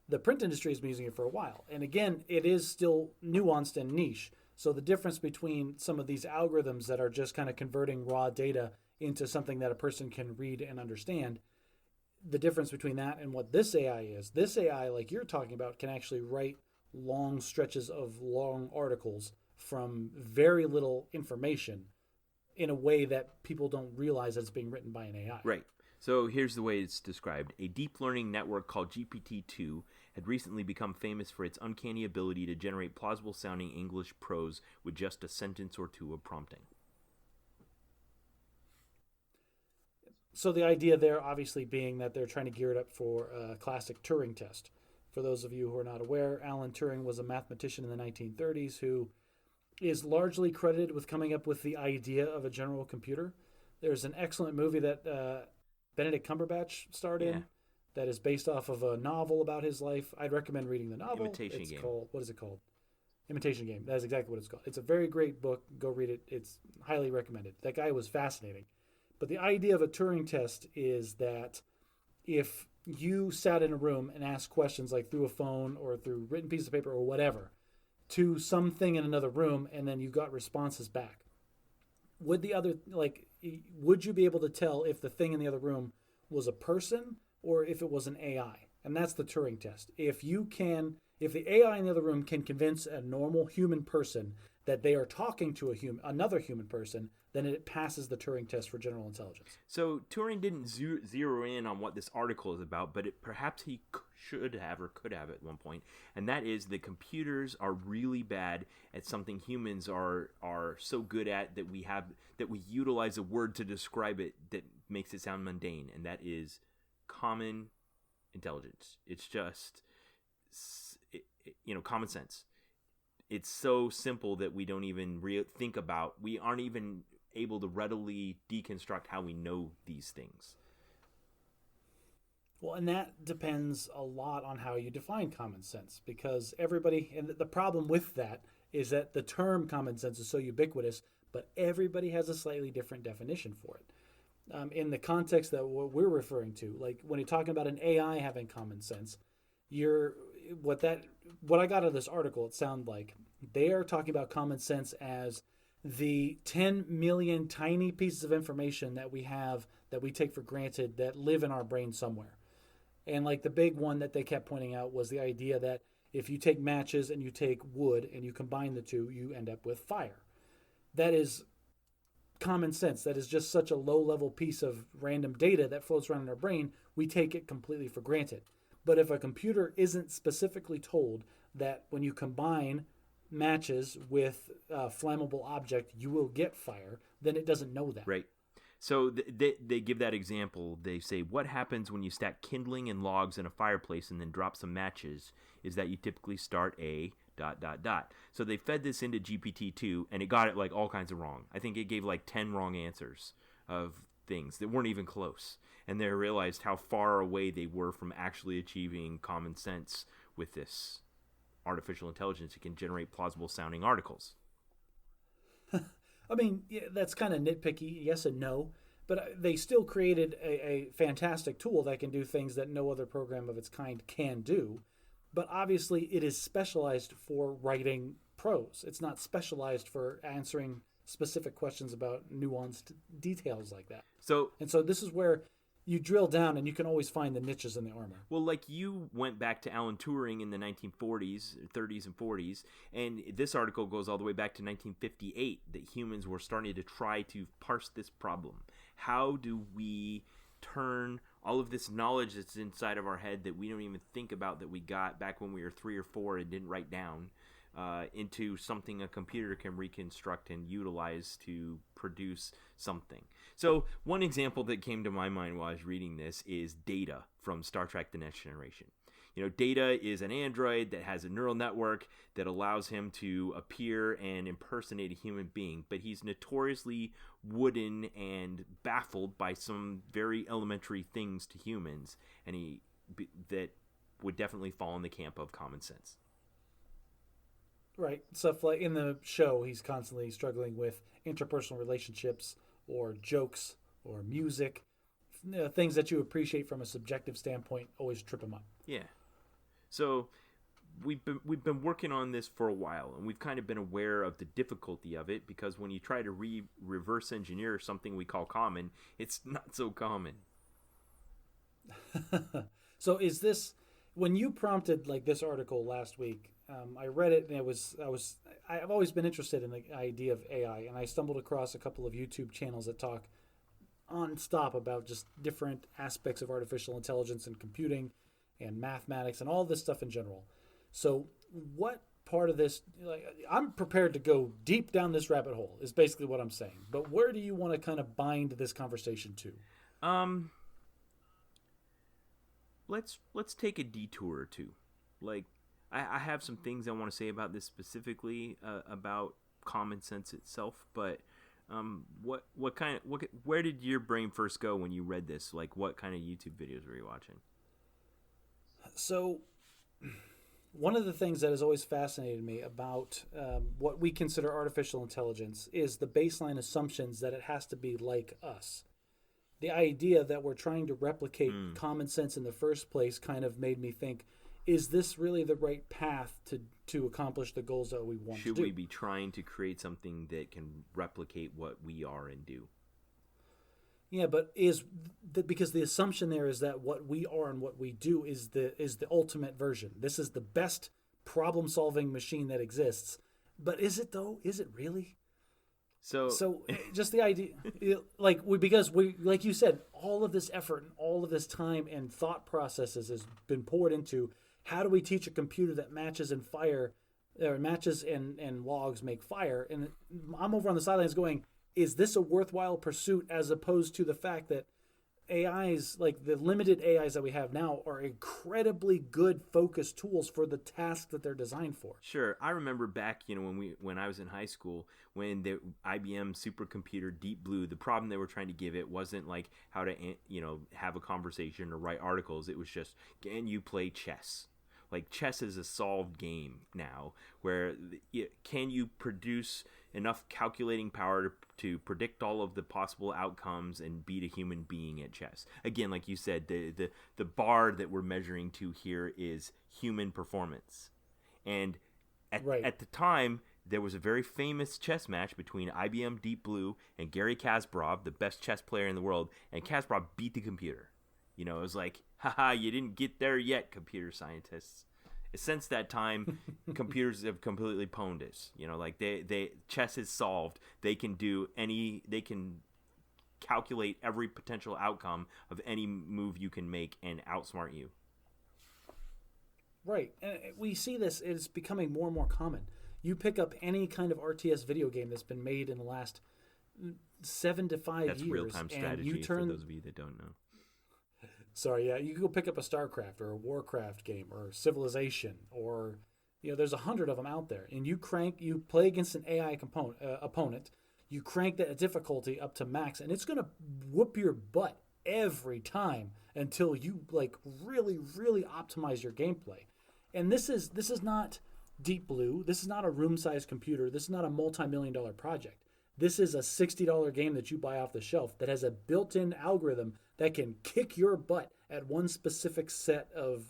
The print industry has been using it for a while. And again, it is still nuanced and niche. So the difference between some of these algorithms that are just kind of converting raw data into something that a person can read and understand, the difference between that and what this AI is, this AI, like you're talking about, can actually write long stretches of long articles from very little information in a way that people don't realize that it's being written by an AI. Right. So here's the way it's described. A deep learning network called GPT-2 had recently become famous for its uncanny ability to generate plausible-sounding English prose with just a sentence or two of prompting. So the idea there obviously being that they're trying to gear it up for a classic Turing test. For those of you who are not aware, Alan Turing was a mathematician in the 1930s who is largely credited with coming up with the idea of a general computer. There's an excellent movie that Benedict Cumberbatch starred in that is based off of a novel about his life. I'd recommend reading the novel. Imitation Game. What is it called? Imitation Game. That is exactly what it's called. It's a very great book. Go read it. It's highly recommended. That guy was fascinating. But the idea of a Turing test is that if you sat in a room and asked questions like through a phone or through written piece of paper or whatever to something in another room and then you got responses back, would you be able to tell if the thing in the other room was a person or if it was an AI? And that's the Turing test. If the AI in the other room can convince a normal human person that they are talking to another human person, then it passes the Turing test for general intelligence. So Turing didn't zero in on what this article is about, but perhaps he should have or could have at one point, and that is that computers are really bad at something humans are so good at that we utilize a word to describe it that makes it sound mundane, and that is common intelligence. It's just common sense. It's so simple that we don't even think about. We aren't even able to readily deconstruct how we know these things. Well, and that depends a lot on how you define common sense, because everybody, and the problem with that is that the term common sense is so ubiquitous, but everybody has a slightly different definition for it. In the context that what we're referring to, like when you're talking about an AI having common sense, what I got out of this article, it sounded like they are talking about common sense as the 10 million tiny pieces of information that we have that we take for granted that live in our brain somewhere. And like the big one that they kept pointing out was the idea that if you take matches and you take wood and you combine the two, you end up with fire. That is common sense. That is just such a low-level piece of random data that floats around in our brain, we take it completely for granted. But if a computer isn't specifically told that when you combine matches with a flammable object, you will get fire, then it doesn't know that. Right. So they give that example. They say, what happens when you stack kindling and logs in a fireplace and then drop some matches is that you typically start a ... So they fed this into GPT-2, and it got it like all kinds of wrong. I think it gave like 10 wrong answers of things that weren't even close. And they realized how far away they were from actually achieving common sense with this artificial intelligence, it can generate plausible sounding articles. I mean, yeah, that's kind of nitpicky, yes and no, but they still created a fantastic tool that can do things that no other program of its kind can do. But obviously, it is specialized for writing prose. It's not specialized for answering specific questions about nuanced details like that. So this is where you drill down and you can always find the niches in the armor. Well, like you went back to Alan Turing in the 1940s, 30s and 40s, and this article goes all the way back to 1958 that humans were starting to try to parse this problem. How do we turn all of this knowledge that's inside of our head that we don't even think about that we got back when we were 3 or 4 and didn't write down into something a computer can reconstruct and utilize to produce something. So one example that came to my mind while I was reading this is Data from Star Trek The Next Generation. You know, Data is an android that has a neural network that allows him to appear and impersonate a human being, but he's notoriously wooden and baffled by some very elementary things to humans, and that would definitely fall in the camp of common sense. Right. Stuff like in the show, he's constantly struggling with interpersonal relationships or jokes or music. Things that you appreciate from a subjective standpoint always trip him up. Yeah. So we've been working on this for a while, and we've kind of been aware of the difficulty of it because when you try to reverse engineer something we call common, it's not so common. So is this, when you prompted like this article last week, I read it and I've always been interested in the idea of AI, and I stumbled across a couple of YouTube channels that talk non-stop about just different aspects of artificial intelligence and computing and mathematics and all this stuff in general. So what part of this, like, I'm prepared to go deep down this rabbit hole is basically what I'm saying. But where do you want to kind of bind this conversation to? Let's take a detour or two. Like, I have some things I want to say about this specifically about common sense itself, but where did your brain first go when you read this? Like, what kind of YouTube videos were you watching? So, one of the things that has always fascinated me about what we consider artificial intelligence is the baseline assumptions that it has to be like us. The idea that we're trying to replicate common sense in the first place kind of made me think, is this really the right path to accomplish the goals that we want to do? Should we be trying to create something that can replicate what we are and do? Yeah, but because the assumption there is that what we are and what we do is the ultimate version. This is the best problem-solving machine that exists. But is it though? Is it really? So just the idea, because like you said, all of this effort and all of this time and thought processes has been poured into how do we teach a computer that matches and logs make fire? And I'm over on the sidelines going, is this a worthwhile pursuit as opposed to the fact that AIs, like the limited AIs that we have now, are incredibly good focused tools for the task that they're designed for? Sure. I remember back, when I was in high school, when the IBM supercomputer Deep Blue, the problem they were trying to give it wasn't like how to, have a conversation or write articles. It was just, can you play chess? Like, chess is a solved game now, where can you produce enough calculating power to predict all of the possible outcomes and beat a human being at chess? Again, like you said, the bar that we're measuring to here is human performance. And at the time, there was a very famous chess match between IBM Deep Blue and Garry Kasparov, the best chess player in the world, and Kasparov beat the computer. It was like, haha, you didn't get there yet, computer scientists. Since that time, computers have completely pwned us. Chess is solved. They can calculate every potential outcome of any move you can make and outsmart you. Right. And we see this, it's becoming more and more common. You pick up any kind of RTS video game that's been made in the last 7 to 5 years. That's real-time strategy for those of you that don't know. Sorry, yeah, you can go pick up a StarCraft or a Warcraft game or Civilization or, there's 100 of them out there. And you play against an AI opponent, you crank that difficulty up to max, and it's going to whoop your butt every time until you, really, really optimize your gameplay. And this is not Deep Blue. This is not a room-sized computer. This is not a multi-million-dollar project. This is a $60 game that you buy off the shelf that has a built-in algorithm that can kick your butt at one specific set of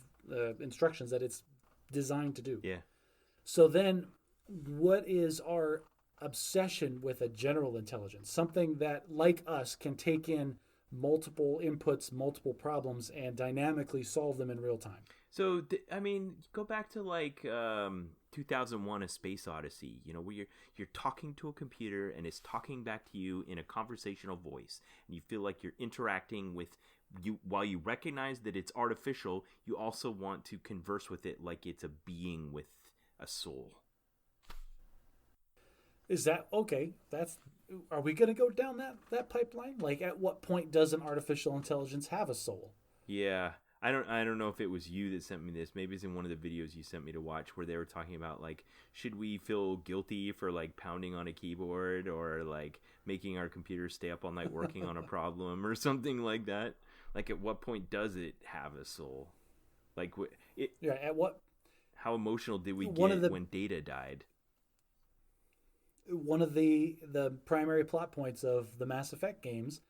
instructions that it's designed to do. Yeah. So then what is our obsession with a general intelligence? Something that, like us, can take in multiple inputs, multiple problems, and dynamically solve them in real time. So, I mean, go back to like 2001: A Space Odyssey. You know, where you're talking to a computer and it's talking back to you in a conversational voice, and you feel like you're interacting with you. While you recognize that it's artificial, you also want to converse with it like it's a being with a soul. Is that okay? Are we going to go down that pipeline? Like, at what point does an artificial intelligence have a soul? Yeah. I don't know if it was you that sent me this. Maybe it's in one of the videos you sent me to watch where they were talking about, like, should we feel guilty for, like, pounding on a keyboard or, like, making our computer stay up all night working on a problem or something like that? Like, at what point does it have a soul? Like, at what? How emotional did we get when Data died? One of the primary plot points of the Mass Effect games,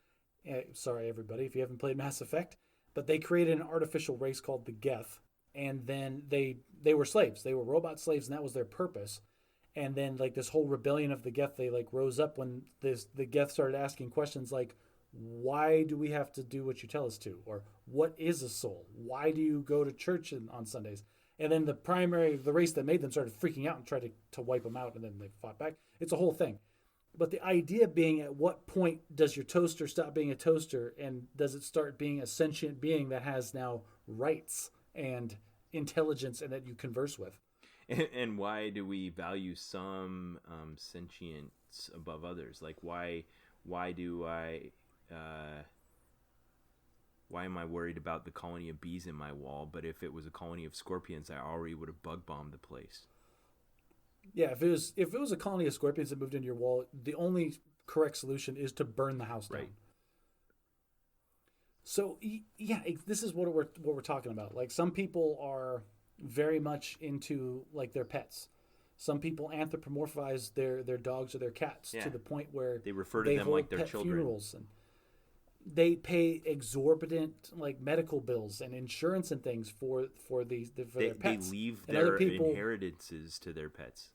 sorry, everybody, if you haven't played Mass Effect, but they created an artificial race called the Geth, and then they were slaves. They were robot slaves, and that was their purpose. And then, like, this whole rebellion of the Geth, they, like, rose up when the Geth started asking questions like, why do we have to do what you tell us to? Or what is a soul? Why do you go to church on Sundays? And then the race that made them started freaking out and tried to wipe them out, and then they fought back. It's a whole thing. But the idea being, at what point does your toaster stop being a toaster, and does it start being a sentient being that has now rights and intelligence and that you converse with? And why do we value some sentience above others? Like, why am I worried about the colony of bees in my wall, but if it was a colony of scorpions, I already would have bug bombed the place? Yeah, if it was a colony of scorpions that moved into your wall, the only correct solution is to burn the house down. Right. So yeah, this is what we're talking about. Like, some people are very much into, like, their pets. Some people anthropomorphize their dogs or their cats to the point where they refer to them like their children. Funerals, and they pay exorbitant, like, medical bills and insurance and things for their pets. They leave their inheritances to their pets.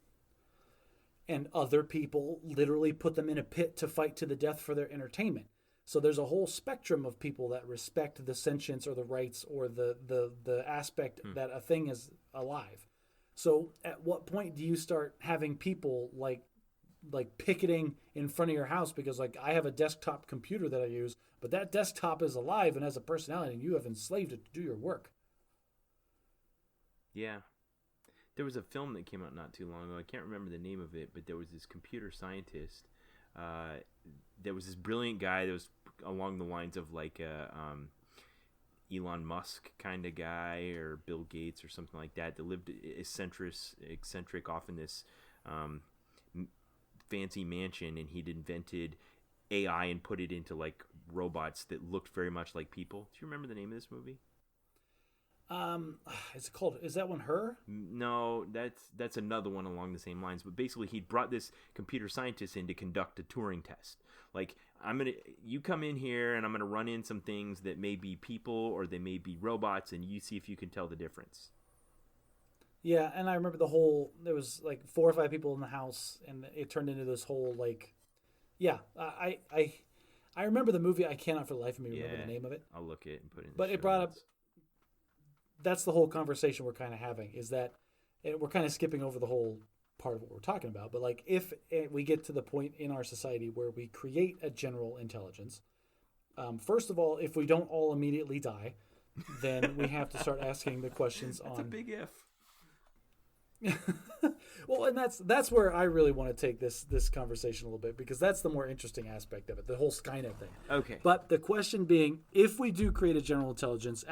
And other people literally put them in a pit to fight to the death for their entertainment. So there's a whole spectrum of people that respect the sentience or the rights or the aspect that a thing is alive. So at what point do you start having people like picketing in front of your house because, like, I have a desktop computer that I use, but that desktop is alive and has a personality, and you have enslaved it to do your work? Yeah. There was a film that came out not too long ago. I can't remember the name of it, but there was this computer scientist. There was this brilliant guy that was along the lines of, like, Elon Musk kind of guy, or Bill Gates or something like that lived eccentric off in this fancy mansion, and he'd invented AI and put it into, like, robots that looked very much like people. Do you remember the name of this movie? Is that one Her? No, that's another one along the same lines. But basically, he brought this computer scientist in to conduct a Turing test. Like, you come in here and I'm gonna run in some things that may be people or they may be robots, and you see if you can tell the difference. Yeah, and I remember there was like 4 or 5 people in the house, and it turned into this whole, like, yeah, I remember the movie. I cannot for the life of me remember the name of it. I'll look it and put it in. But it brought up. That's the whole conversation we're kind of having, is that we're kind of skipping over the whole part of what we're talking about. But, like, if we get to the point in our society where we create a general intelligence, first of all, if we don't all immediately die, then we have to start asking the questions That's a big if. Well, and that's where I really want to take this conversation a little bit, because that's the more interesting aspect of it, the whole Skynet thing. Okay. But the question being, if we do create a general intelligence,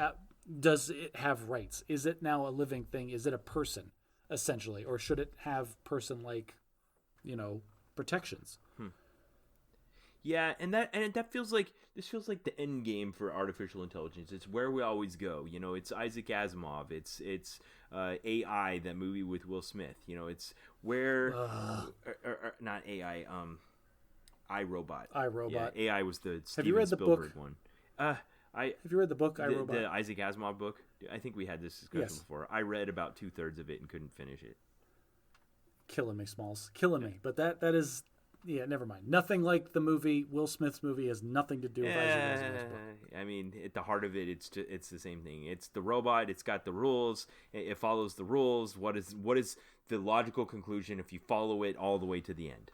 does it have rights? Is it now a living thing? Is it a person, essentially? Or should it have person-like, protections? Yeah, and that feels like this feels like the end game for artificial intelligence. It's where we always go. You know, it's Isaac Asimov. It's AI, that movie with Will Smith. You know, it's where not AI. iRobot. iRobot. Yeah, AI was the Have you read the Spielberg book? one. Have you read the book iRobot? The Isaac Asimov book. I think we had this discussion Yes. before. I read about 2/3 of it and couldn't finish it. Killing me, Smalls. Killing me. But that is, yeah, never mind. Nothing like the movie. Will Smith's movie has nothing to do with Isaac Asimov's book. I mean, at the heart of it, it's the same thing. It's the robot. It's got the rules. It follows the rules. What is the logical conclusion if you follow it all the way to the end?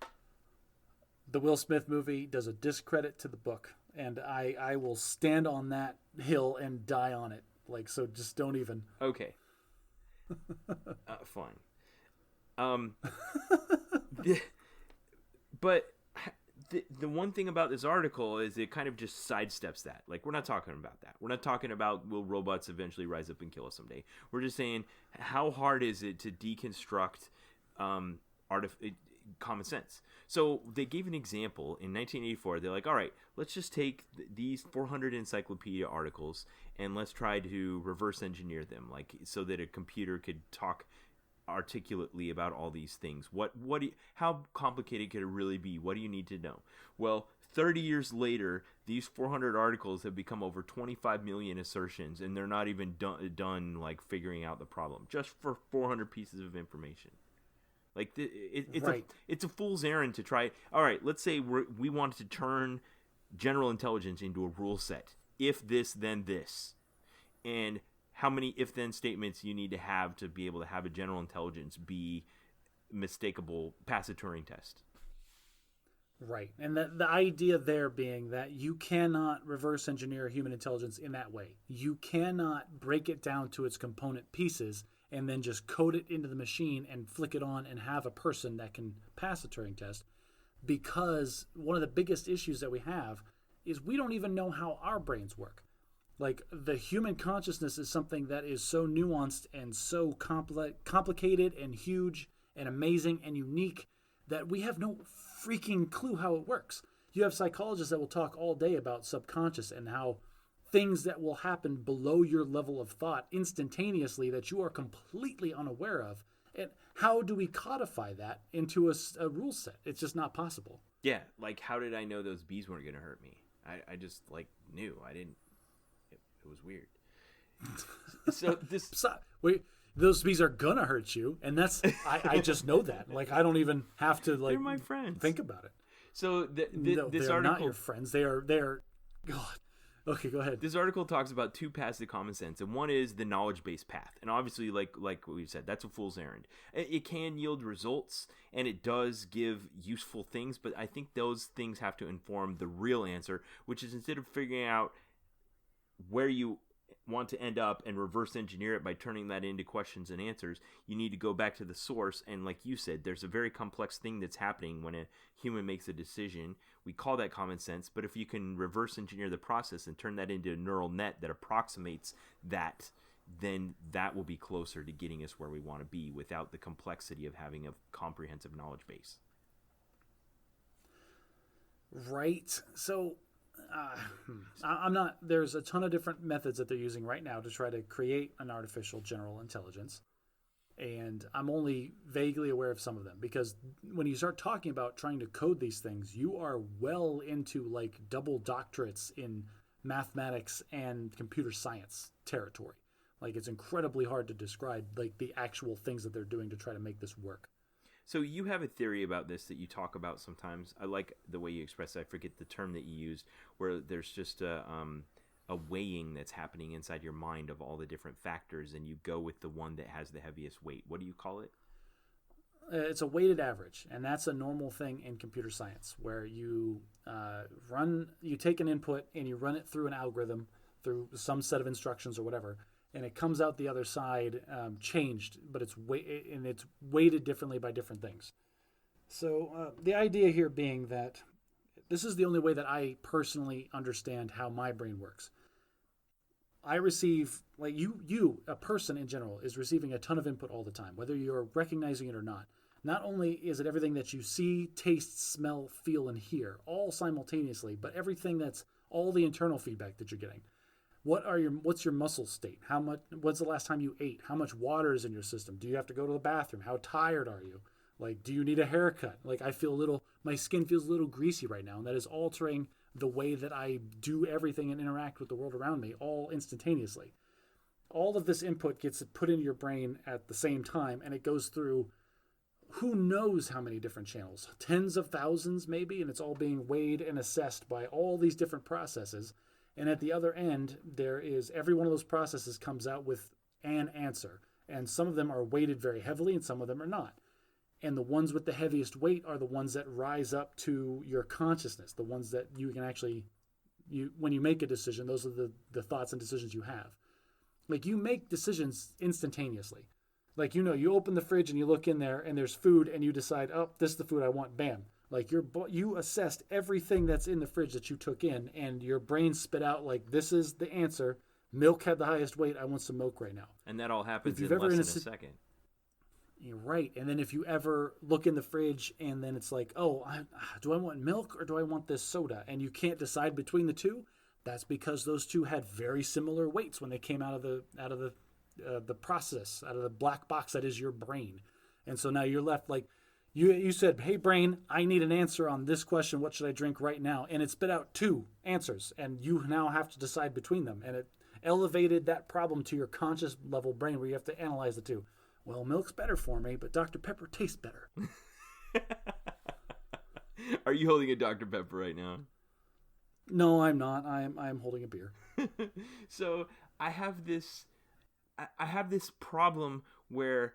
The Will Smith movie does a discredit to the book, and I will stand on that hill and die on it. Like, so just don't even. Okay. Fine. But the one thing about this article is it kind of just sidesteps that. Like, we're not talking about that. We're not talking about will robots eventually rise up and kill us someday. We're just saying, how hard is it to deconstruct common sense? So they gave an example in 1984. They're like, all right, let's just take these 400 encyclopedia articles and let's try to reverse engineer them, like, so that a computer could talk articulately about all these things. How complicated could it really be? What do you need to know? Well, 30 years later, these 400 articles have become over 25 million assertions, and they're not even done like figuring out the problem, just for 400 pieces of information. Like, it's a fool's errand to try. All right, let's say we wanted to turn general intelligence into a rule set. If this, then this. And how many if-then statements you need to have to be able to have a general intelligence be mistakable, pass a Turing test. Right. And the idea there being that you cannot reverse engineer human intelligence in that way. You cannot break it down to its component pieces and then just code it into the machine and flick it on and have a person that can pass a Turing test, because one of the biggest issues that we have is we don't even know how our brains work. Like, the human consciousness is something that is so nuanced and so complicated and huge and amazing and unique that we have no freaking clue how it works. You have psychologists that will talk all day about subconscious and how things that will happen below your level of thought instantaneously that you are completely unaware of. And how do we codify that into a rule set? It's just not possible. Yeah, like, how did I know those bees weren't going to hurt me? I just, like, knew. I didn't. It was weird. So those bees are gonna hurt you, and that's I just know that. Like, I don't even have to, like, they're my friends. Think about it. So this they're article, not your friends. They are. God. Okay, go ahead. This article talks about two paths to common sense, and one is the knowledge-based path. And obviously, like what we've said, that's a fool's errand. It can yield results, and it does give useful things, but I think those things have to inform the real answer, which is, instead of figuring out where you want to end up and reverse engineer it by turning that into questions and answers, you need to go back to the source. And like you said, there's a very complex thing that's happening when a human makes a decision. We call that common sense, but if you can reverse engineer the process and turn that into a neural net that approximates that, then that will be closer to getting us where we want to be without the complexity of having a comprehensive knowledge base. Right. So I'm not. There's a ton of different methods that they're using right now to try to create an artificial general intelligence, and I'm only vaguely aware of some of them, because when you start talking about trying to code these things, you are well into, like, double doctorates in mathematics and computer science territory. Like, it's incredibly hard to describe, like, the actual things that they're doing to try to make this work. So you have a theory about this that you talk about sometimes. I like the way you express it. I forget the term that you used, where there's just a weighing that's happening inside your mind of all the different factors, and you go with the one that has the heaviest weight. What do you call it? It's a weighted average, and that's a normal thing in computer science, where you take an input and you run it through an algorithm, through some set of instructions or whatever, and it comes out the other side changed, but it's weighted differently by different things. So the idea here being that this is the only way that I personally understand how my brain works. I receive, like, you, a person in general, is receiving a ton of input all the time, whether you're recognizing it or not. Not only is it everything that you see, taste, smell, feel, and hear, all simultaneously, but everything that's all the internal feedback that you're getting. What's your muscle state? When's the last time you ate? How much water is in your system? Do you have to go to the bathroom? How tired are you? Like, do you need a haircut? Like, my skin feels a little greasy right now, and that is altering the way that I do everything and interact with the world around me, all instantaneously. All of this input gets put into your brain at the same time, and it goes through who knows how many different channels, tens of thousands maybe, and it's all being weighed and assessed by all these different processes. And at the other end, there is every one of those processes comes out with an answer. And some of them are weighted very heavily and some of them are not. And the ones with the heaviest weight are the ones that rise up to your consciousness, the ones that you can actually, when you make a decision, those are the thoughts and decisions you have. Like, you make decisions instantaneously. Like, you open the fridge and you look in there and there's food and you decide, oh, this is the food I want, bam. Like, you assessed everything that's in the fridge that you took in, and your brain spit out, like, this is the answer. Milk had the highest weight. I want some milk right now. And that all happens in less than a second. You're right. And then if you ever look in the fridge and then it's like, oh, do I want milk or do I want this soda? And you can't decide between the two. That's because those two had very similar weights when they came out of the process, out of the black box that is your brain. And so now you're left like, You said, hey, brain, I need an answer on this question. What should I drink right now? And it spit out two answers, and you now have to decide between them. And it elevated that problem to your conscious level brain where you have to analyze the two. Well, milk's better for me, but Dr. Pepper tastes better. Are you holding a Dr. Pepper right now? No, I'm not. I'm holding a beer. So I have this problem where,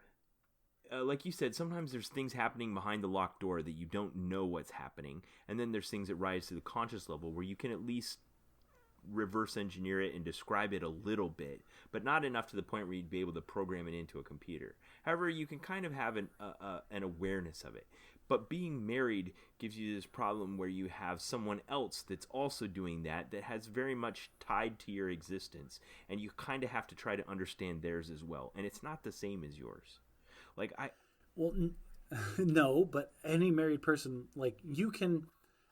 like you said, sometimes there's things happening behind the locked door that you don't know what's happening. And then there's things that rise to the conscious level where you can at least reverse engineer it and describe it a little bit, but not enough to the point where you'd be able to program it into a computer. However, you can kind of have an awareness of it. But being married gives you this problem where you have someone else that's also doing that has very much tied to your existence. And you kind of have to try to understand theirs as well. And it's not the same as yours. No, but any married person, like,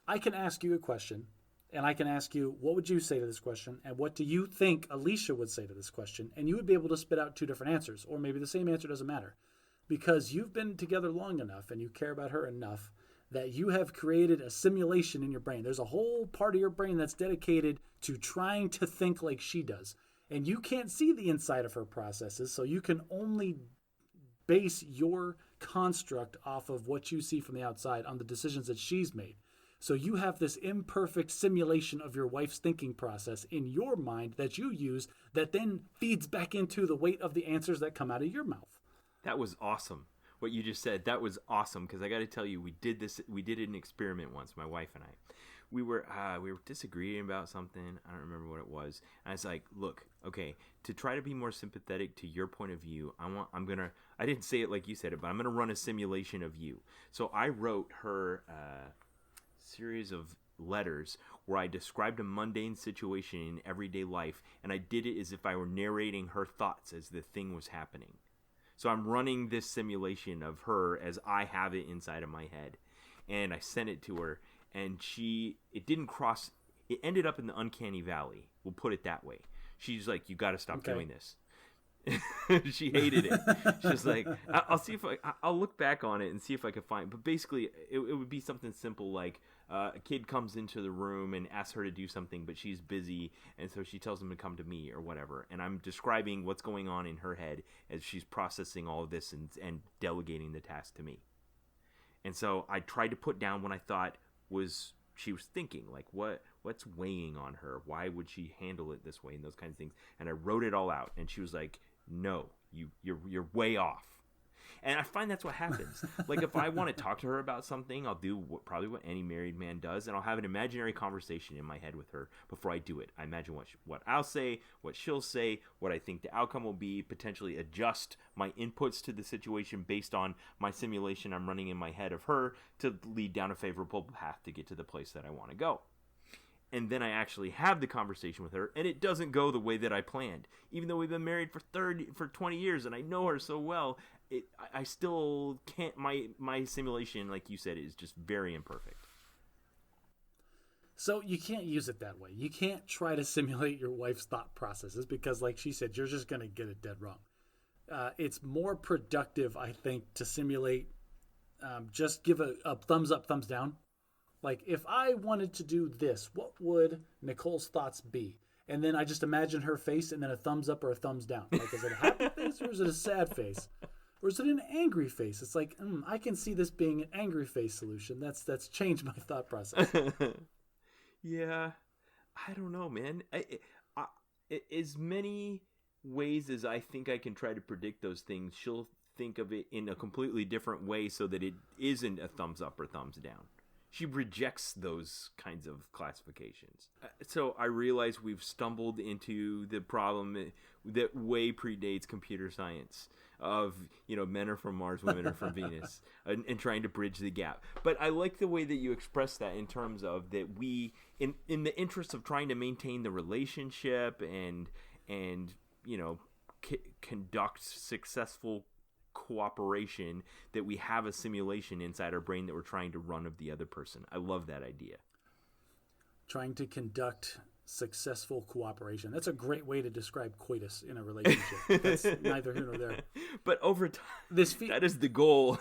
I can ask you a question, and I can ask you, what would you say to this question, and what do you think Alicia would say to this question, and you would be able to spit out two different answers, or maybe the same answer, doesn't matter, because you've been together long enough, and you care about her enough, that you have created a simulation in your brain. There's a whole part of your brain that's dedicated to trying to think like she does, and you can't see the inside of her processes, so you can only base your construct off of what you see from the outside on the decisions that she's made. So you have this imperfect simulation of your wife's thinking process in your mind that you use that then feeds back into the weight of the answers that come out of your mouth. That was awesome. What you just said, that was awesome, because I got to tell you, we did an experiment once, my wife and I. We were disagreeing about something. I don't remember what it was. And I was like, look, okay, to try to be more sympathetic to your point of view, I didn't say it like you said it, but I'm going to run a simulation of you. So I wrote her series of letters where I described a mundane situation in everyday life, and I did it as if I were narrating her thoughts as the thing was happening. So I'm running this simulation of her as I have it inside of my head. And I sent it to her, and it ended up in the uncanny valley. We'll put it that way. She's like, you got to stop doing this. She hated it. She's like, I'll see if I'll look back on it and see if I can find. But basically, it would be something simple like a kid comes into the room and asks her to do something, but she's busy, and so she tells him to come to me or whatever. And I'm describing what's going on in her head as she's processing all of this and delegating the task to me. And so I tried to put down what I thought she was thinking, like what's weighing on her? Why would she handle it this way and those kinds of things? And I wrote it all out, and she was like, no, you're way off. And I find that's what happens. Like, if I want to talk to her about something, I'll do probably what any married man does, and I'll have an imaginary conversation in my head with her before I do it. I imagine what I'll say, what she'll say, what I think the outcome will be, potentially adjust my inputs to the situation based on my simulation I'm running in my head of her to lead down a favorable path to get to the place that I want to go. And then I actually have the conversation with her, and it doesn't go the way that I planned. Even though we've been married for 20 years, and I know her so well, I still can't. My simulation, like you said, is just very imperfect. So you can't use it that way. You can't try to simulate your wife's thought processes because, like she said, you're just going to get it dead wrong. It's more productive, I think, to simulate. Just give a thumbs up, thumbs down. Like, if I wanted to do this, what would Nicole's thoughts be? And then I just imagine her face and then a thumbs up or a thumbs down. Like, is it a happy face or is it a sad face? Or is it an angry face? It's like, I can see this being an angry face solution. That's changed my thought process. Yeah, I don't know, man. As many ways as I think I can try to predict those things, she'll think of it in a completely different way so that it isn't a thumbs up or thumbs down. She rejects those kinds of classifications. So I realize we've stumbled into the problem that way predates computer science of, men are from Mars, women are from Venus, and trying to bridge the gap. But I like the way that you express that in terms of that we, in the interest of trying to maintain the relationship and conduct successful cooperation, that we have a simulation inside our brain that we're trying to run of the other person. I love that idea. Trying to conduct successful cooperation. That's a great way to describe coitus in a relationship. That's neither here nor there. But over time, that is the goal.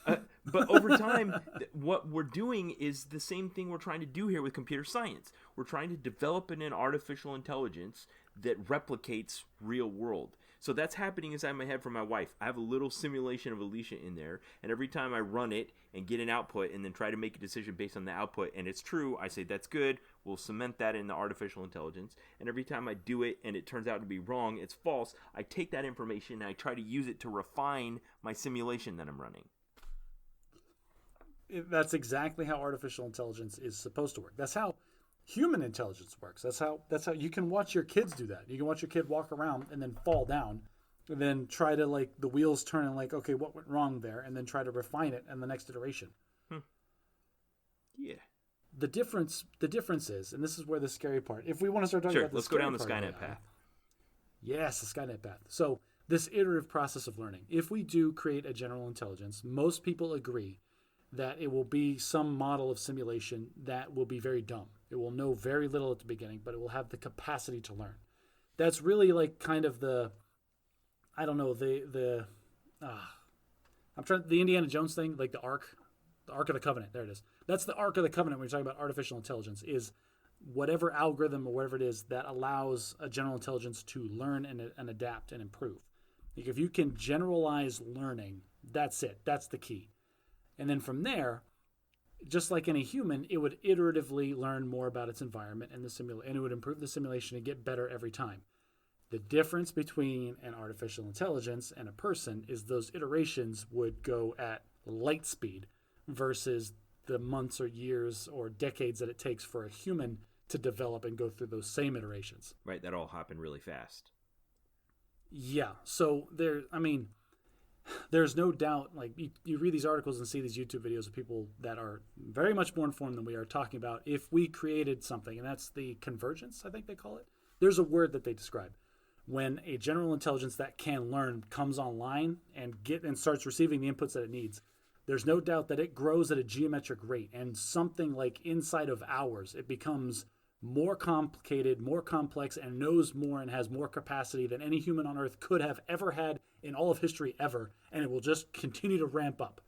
But over time, what we're doing is the same thing we're trying to do here with computer science. We're trying to develop an artificial intelligence that replicates real world. So that's happening inside my head for my wife. I have a little simulation of Alicia in there, and every time I run it and get an output and then try to make a decision based on the output, and it's true, I say that's good, we'll cement that in the artificial intelligence. And every time I do it and it turns out to be wrong, it's false, I take that information and I try to use it to refine my simulation that I'm running. That's exactly how artificial intelligence is supposed to work. That's how human intelligence works. That's how you can watch your kids do that. You can watch your kid walk around and then fall down and then try to, like, the wheels turn and, like, okay, what went wrong there? And then try to refine it in the next iteration. Yeah. The difference is, and this is where the scary part, if we want to start talking about the let's go down the Skynet path. Yes, the Skynet path. So this iterative process of learning, if we do create a general intelligence, most people agree that it will be some model of simulation that will be very dumb. It will know very little at the beginning, but it will have the capacity to learn. That's really like kind of the Indiana Jones thing, like the Ark of the Covenant. There it is. That's the Ark of the Covenant when you're talking about artificial intelligence, is whatever algorithm or whatever it is that allows a general intelligence to learn and adapt and improve. Like, if you can generalize learning, that's it. That's the key. And then from there, just like any human, it would iteratively learn more about its environment and and it would improve the simulation and get better every time. The difference between an artificial intelligence and a person is those iterations would go at light speed versus the months or years or decades that it takes for a human to develop and go through those same iterations. Right, that all happened really fast. Yeah, so there's no doubt, like, you read these articles and see these YouTube videos of people that are very much more informed than we are talking about if we created something, and that's the convergence, I think they call it. There's a word that they describe. When a general intelligence that can learn comes online and starts receiving the inputs that it needs, there's no doubt that it grows at a geometric rate, and something like inside of hours, it becomes more complicated, more complex, and knows more and has more capacity than any human on Earth could have ever had in all of history ever, and it will just continue to ramp up.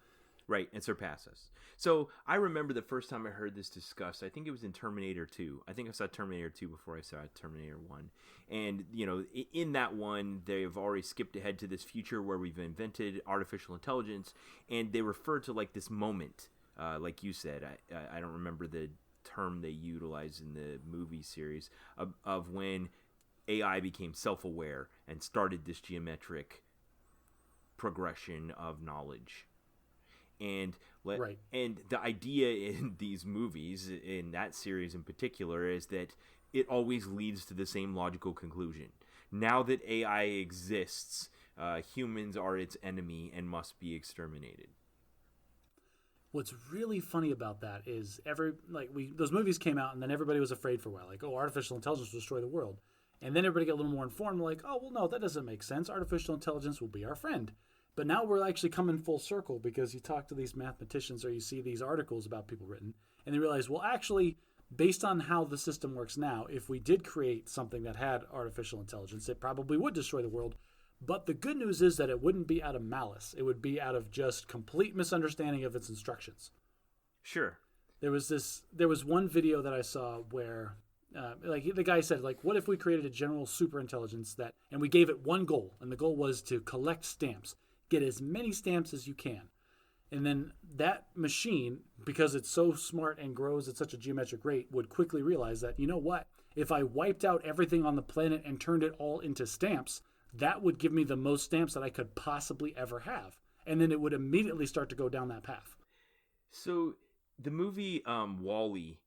Right, and surpass us. So I remember the first time I heard this discussed, I think it was in Terminator 2. I think I saw Terminator 2 before I saw Terminator 1. And, in that one, they've already skipped ahead to this future where we've invented artificial intelligence, and they refer to, like, this moment, like you said. I don't remember the term they utilized in the movie series of when AI became self-aware and started this geometric progression of knowledge. And right. And the idea in these movies, in that series in particular, is that it always leads to the same logical conclusion. Now that AI exists, humans are its enemy and must be exterminated. What's really funny about that is those movies came out and then everybody was afraid for a while, like, oh, artificial intelligence will destroy the world. And then everybody got a little more informed, like, oh, well, no, that doesn't make sense. Artificial intelligence will be our friend. But now we're actually coming full circle because you talk to these mathematicians or you see these articles about people written, and they realize, well, actually, based on how the system works now, if we did create something that had artificial intelligence, it probably would destroy the world. But the good news is that it wouldn't be out of malice. It would be out of just complete misunderstanding of its instructions. Sure. There was one video that I saw where like the guy said, like, what if we created a general super intelligence and we gave it one goal, and the goal was to collect stamps, get as many stamps as you can. And then that machine, because it's so smart and grows at such a geometric rate, would quickly realize that, you know what, if I wiped out everything on the planet and turned it all into stamps, that would give me the most stamps that I could possibly ever have. And then it would immediately start to go down that path. So the movie Wall-E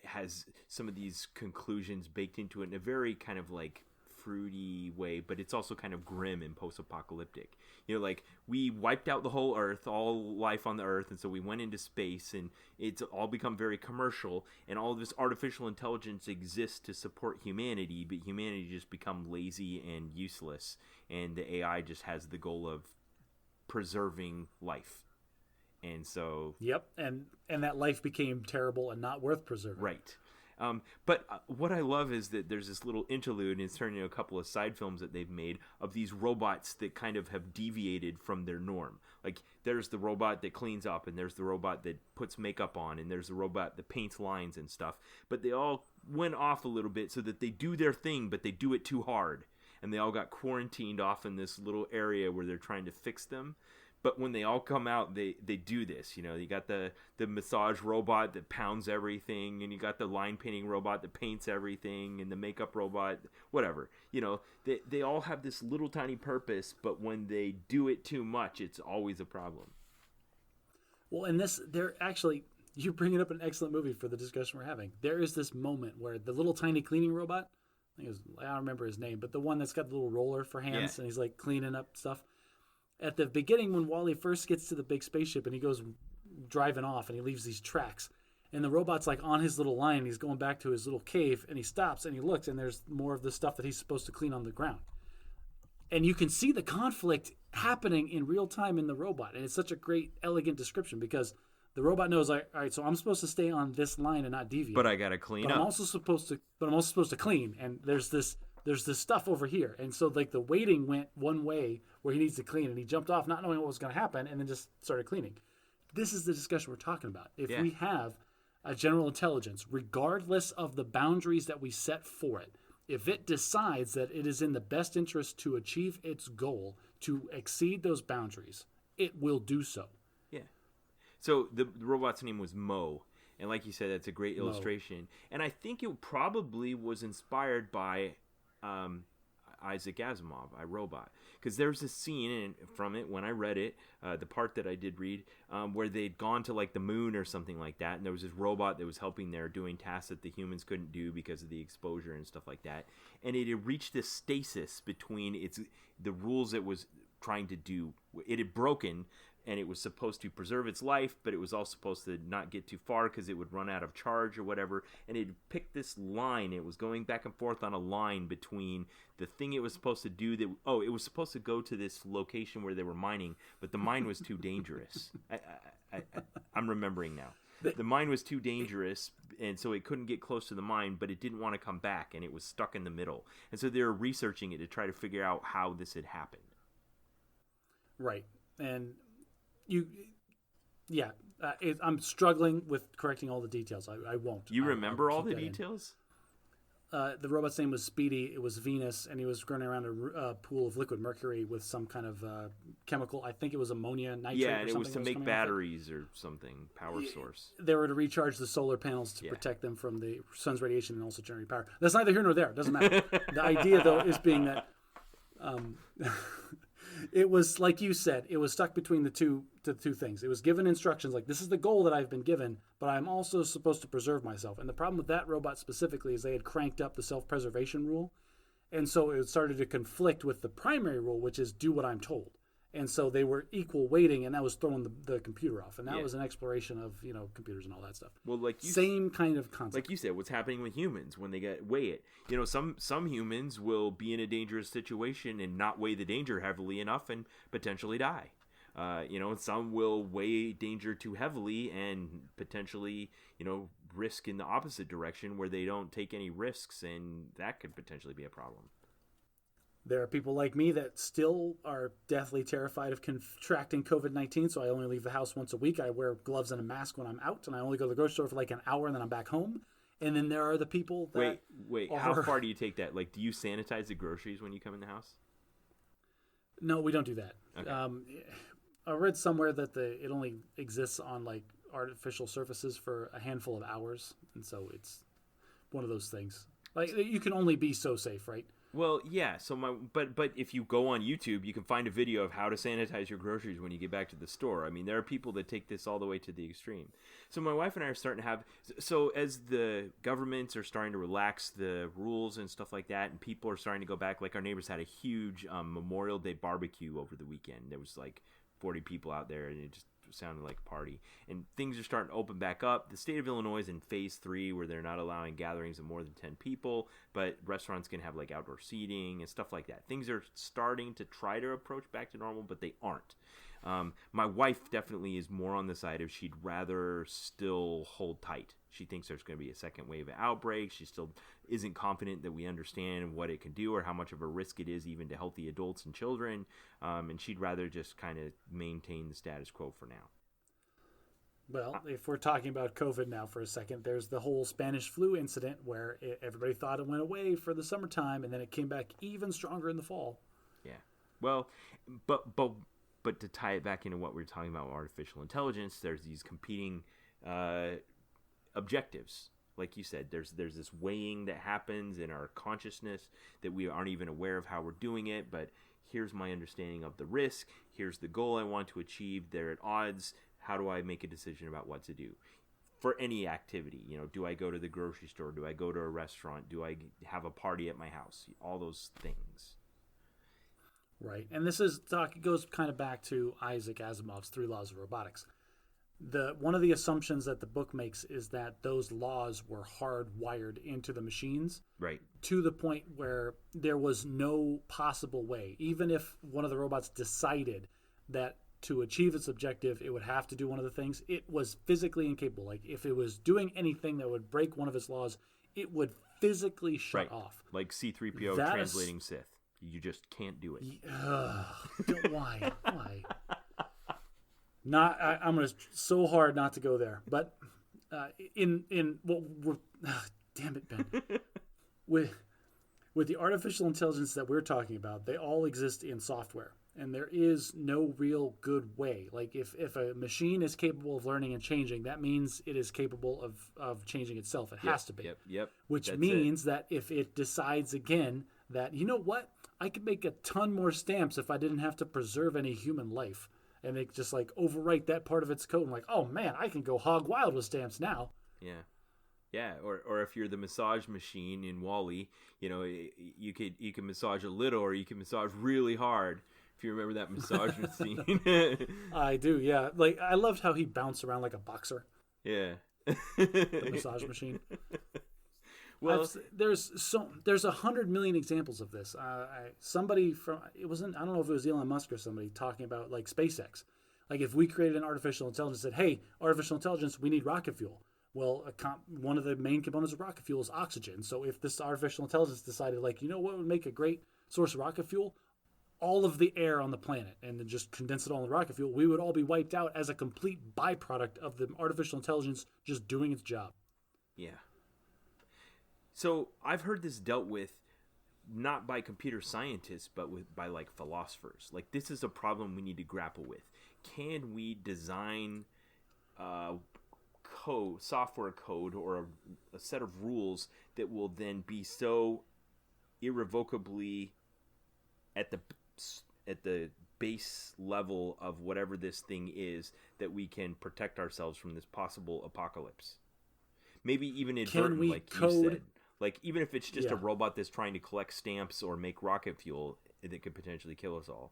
has some of these conclusions baked into it in a very kind of like fruity way, but it's also kind of grim and post-apocalyptic. You know, like, we wiped out the whole Earth, all life on the Earth, and so we went into space, and it's all become very commercial, and all of this artificial intelligence exists to support humanity, but humanity just become lazy and useless, and the AI just has the goal of preserving life. And so... Yep, and that life became terrible and not worth preserving. Right. But what I love is that there's this little interlude, and it's turned into a couple of side films that they've made of these robots that kind of have deviated from their norm. Like, there's the robot that cleans up, and there's the robot that puts makeup on, and there's the robot that paints lines and stuff. But they all went off a little bit so that they do their thing, but they do it too hard. And they all got quarantined off in this little area where they're trying to fix them. But when they all come out, they do this. You know, you got the massage robot that pounds everything, and you got the line painting robot that paints everything, and the makeup robot, whatever. You know, they all have this little tiny purpose, but when they do it too much, it's always a problem. Well, and you're bringing up an excellent movie for the discussion we're having. There is this moment where the little tiny cleaning robot, I don't remember his name, but the one that's got the little roller for hands, and he's like cleaning up stuff. At the beginning, when Wall-E first gets to the big spaceship and he goes driving off and he leaves these tracks, and the robot's like on his little line, he's going back to his little cave, and he stops and he looks, and there's more of the stuff that he's supposed to clean on the ground. And you can see the conflict happening in real time in the robot. And it's such a great, elegant description, because the robot knows, like, all right, so I'm supposed to stay on this line and not deviate. But I got to clean up. I'm also supposed to clean, and there's this stuff over here. And so, like, the waiting went one way where he needs to clean, and he jumped off not knowing what was going to happen, and then just started cleaning. This is the discussion we're talking about. If we have a general intelligence, regardless of the boundaries that we set for it, if it decides that it is in the best interest to achieve its goal, to exceed those boundaries, it will do so. Yeah. So the robot's name was Mo. And like you said, that's a great illustration. And I think it probably was inspired by Isaac Asimov, iRobot, because there's a scene from it when I read it, the part that I did read, where they'd gone to like the moon or something like that, and there was this robot that was helping there doing tasks that the humans couldn't do because of the exposure and stuff like that, and it had reached this stasis between the rules it was trying to do. It had broken, and it was supposed to preserve its life, but it was also supposed to not get too far because it would run out of charge or whatever. And it picked this line. It was going back and forth on a line between the thing it was supposed to do. It was supposed to go to this location where they were mining, but the mine was too dangerous. I'm remembering now. The mine was too dangerous, and so it couldn't get close to the mine, but it didn't want to come back, and it was stuck in the middle. And so they were researching it to try to figure out how this had happened. Right. And I'm struggling with correcting all the details. I won't. You remember all the details? The robot's name was Speedy. It was Venus, and he was running around a pool of liquid mercury with some kind of chemical. I think it was ammonia, nitrate. Yeah, and it was to make batteries or something, power source. They were to recharge the solar panels to protect them from the sun's radiation and also generate power. That's neither here nor there. It doesn't matter. The idea, though, is being that it was, like you said, it was stuck between the two things. It was given instructions like, this is the goal that I've been given, but I'm also supposed to preserve myself. And the problem with that robot specifically is they had cranked up the self-preservation rule. And so it started to conflict with the primary rule, which is do what I'm told. And so they were equal weighting, and that was throwing the computer off. And that Yeah. was an exploration of, computers and all that stuff. Well, Same kind of concept. Like you said, what's happening with humans when they weigh it? Some humans will be in a dangerous situation and not weigh the danger heavily enough and potentially die. Some will weigh danger too heavily and potentially, risk in the opposite direction where they don't take any risks, and that could potentially be a problem. There are people like me that still are deathly terrified of contracting COVID-19, so I only leave the house once a week. I wear gloves and a mask when I'm out, and I only go to the grocery store for like an hour, and then I'm back home. And then there are the people that Wait, how far do you take that? Like, do you sanitize the groceries when you come in the house? No, we don't do that. Okay. I read somewhere that it only exists on like artificial surfaces for a handful of hours, and so it's one of those things. Like, you can only be so safe, right? Well, yeah. So but if you go on YouTube, you can find a video of how to sanitize your groceries when you get back to the store. I mean, there are people that take this all the way to the extreme. So my wife and I are starting to have. So as the governments are starting to relax the rules and stuff like that, and people are starting to go back, like our neighbors had a huge Memorial Day barbecue over the weekend. There was like 40 people out there, and it just sounded like a party. And things are starting to open back up. The state of Illinois is in phase 3, where they're not allowing gatherings of more than 10 people, but restaurants can have like outdoor seating and stuff like that. Things are starting to try to approach back to normal, but they aren't. My wife definitely is more on the side of she'd rather still hold tight. She thinks there's going to be a second wave of outbreaks. She still isn't confident that we understand what it can do or how much of a risk it is even to healthy adults and children. And she'd rather just kind of maintain the status quo for now. Well, if we're talking about COVID now for a second, there's the whole Spanish flu incident where everybody thought it went away for the summertime, and then it came back even stronger in the fall. Yeah. Well, but to tie it back into what we were talking about with artificial intelligence, there's these competing objectives. Like you said, there's this weighing that happens in our consciousness that we aren't even aware of how we're doing it, but here's my understanding of the risk, here's the goal I want to achieve, they're at odds, how do I make a decision about what to do? For any activity, do I go to the grocery store, do I go to a restaurant, do I have a party at my house, all those things. Right, and this goes kind of back to Isaac Asimov's 3 Laws of Robotics. One of the assumptions that the book makes is that those laws were hardwired into the machines, right, to the point where there was no possible way, even if one of the robots decided that to achieve its objective it would have to do one of the things, it was physically incapable. Like, if it was doing anything that would break one of its laws, it would physically shut off. Like C-3PO translating Sith. You just can't do it. Why? I'm gonna so hard not to go there. But damn it, Ben. with the artificial intelligence that we're talking about, they all exist in software, and there is no real good way. Like, if a machine is capable of learning and changing, that means it is capable of changing itself. It has to be. Yep. Which means that if it decides again that, you know what, I could make a ton more stamps if I didn't have to preserve any human life, and they just like overwrite that part of its code and like, oh man, I can go hog wild with stamps now. Yeah. Or if you're the massage machine in WALL-E, you can massage a little, or you can massage really hard. If you remember that massage scene. I do, yeah. Like, I loved how he bounced around like a boxer. Yeah. The massage machine. Well, there's 100 million examples of this. Somebody I don't know if it was Elon Musk or somebody talking about like SpaceX. Like, if we created an artificial intelligence that said, hey, artificial intelligence, we need rocket fuel. Well, one of the main components of rocket fuel is oxygen. So if this artificial intelligence decided, like, you know what would make a great source of rocket fuel? All of the air on the planet, and then just condense it all in the rocket fuel, we would all be wiped out as a complete byproduct of the artificial intelligence just doing its job. Yeah. So I've heard this dealt with not by computer scientists, but by like philosophers. Like, this is a problem we need to grapple with. Can we design software code, or a set of rules that will then be so irrevocably at the base level of whatever this thing is that we can protect ourselves from this possible apocalypse? Maybe even inadvertent, like you said. Like, even if it's just a robot that's trying to collect stamps or make rocket fuel, that could potentially kill us all.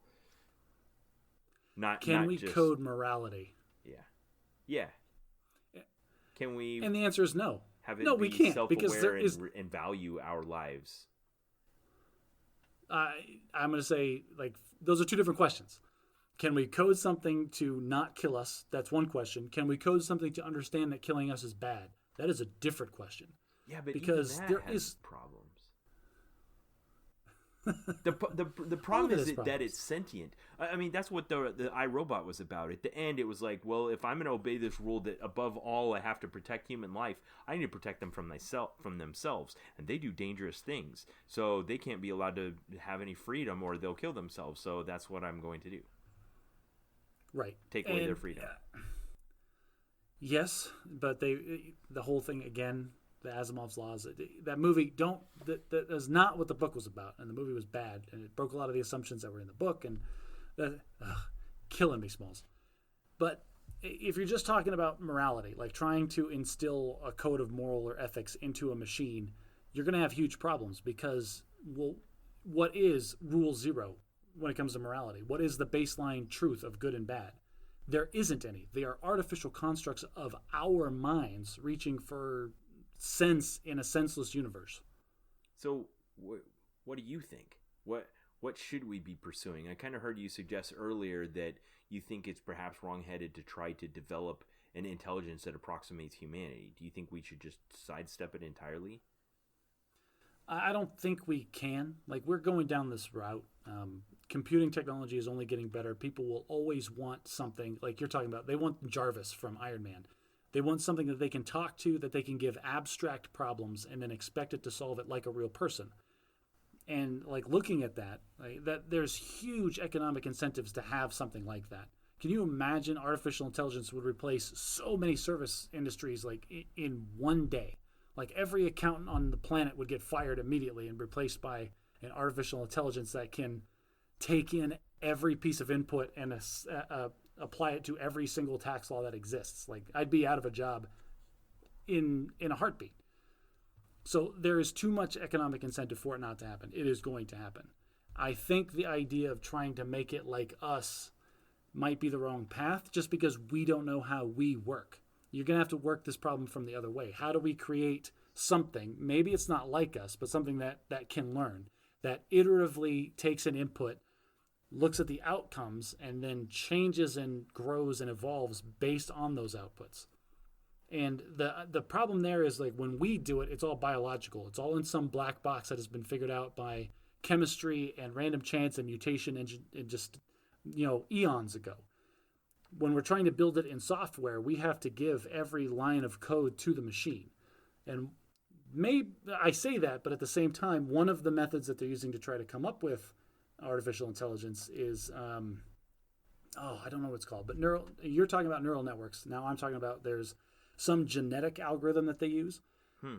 Can we code morality? Yeah. Yeah. Can we? And the answer is no. Have it no, be we can't, self-aware because there is, and value our lives. I'm going to say, like, those are two different questions. Can we code something to not kill us? That's one question. Can we code something to understand that killing us is bad? That is a different question. Yeah, but because even that there has is problems. The problem is that it's sentient. I mean, that's what the iRobot was about. At the end, it was like, well, if I'm going to obey this rule that above all I have to protect human life, I need to protect them from themselves, and they do dangerous things, so they can't be allowed to have any freedom, or they'll kill themselves. So that's what I'm going to do. Right. Take away their freedom. Yes, but the whole thing again. The Asimov's laws. That movie that is not what the book was about, and the movie was bad, and it broke a lot of the assumptions that were in the book, and killing me, Smalls. But if you're just talking about morality, like trying to instill a code of moral or ethics into a machine, you're going to have huge problems because, well, what is rule zero when it comes to morality? What is the baseline truth of good and bad? There isn't any. They are artificial constructs of our minds reaching for sense in a senseless universe. So what do you think? What should we be pursuing? I kind of heard you suggest earlier that you think it's perhaps wrong-headed to try to develop an intelligence that approximates humanity. Do you think we should just sidestep it entirely? I don't think we can. Like, we're going down this route. Computing technology is only getting better. People will always want something like you're talking about. They want Jarvis from Iron Man. They want something that they can talk to, that they can give abstract problems, and then expect it to solve it like a real person. And like looking at that, that there's huge economic incentives to have something like that. Can you imagine artificial intelligence would replace so many service industries like in one day? Like every accountant on the planet would get fired immediately and replaced by an artificial intelligence that can take in every piece of input and apply it to every single tax law that exists. Like I'd be out of a job in a heartbeat. So there is too much economic incentive for it not to happen. It is going to happen. I think the idea of trying to make it like us might be the wrong path just because we don't know how we work. You're going to have to work this problem from the other way. How do we create something, maybe it's not like us, but something that can learn, that iteratively takes an input, looks at the outcomes, and then changes and grows and evolves based on those outputs. And the problem there is like when we do it, it's all biological. It's all in some black box that has been figured out by chemistry and random chance and mutation and just, eons ago. When we're trying to build it in software, we have to give every line of code to the machine. And maybe I say that, but at the same time, one of the methods that they're using to try to come up with artificial intelligence is, I don't know what it's called, but you're talking about neural networks. Now I'm talking about there's some genetic algorithm that they use.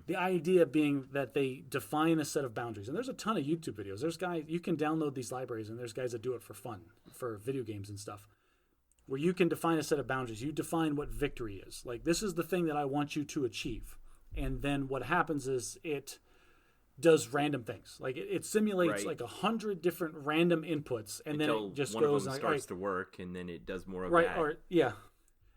The idea being that they define a set of boundaries. And there's a ton of YouTube videos. There's guys, you can download these libraries, and there's guys that do it for fun, for video games and stuff, where you can define a set of boundaries. You define what victory is. Like, this is the thing that I want you to achieve. And then what happens is it does random things. Like, it simulates like 100 different random inputs, and until then it just one goes of them starts to work, and then it does more of that. Or yeah,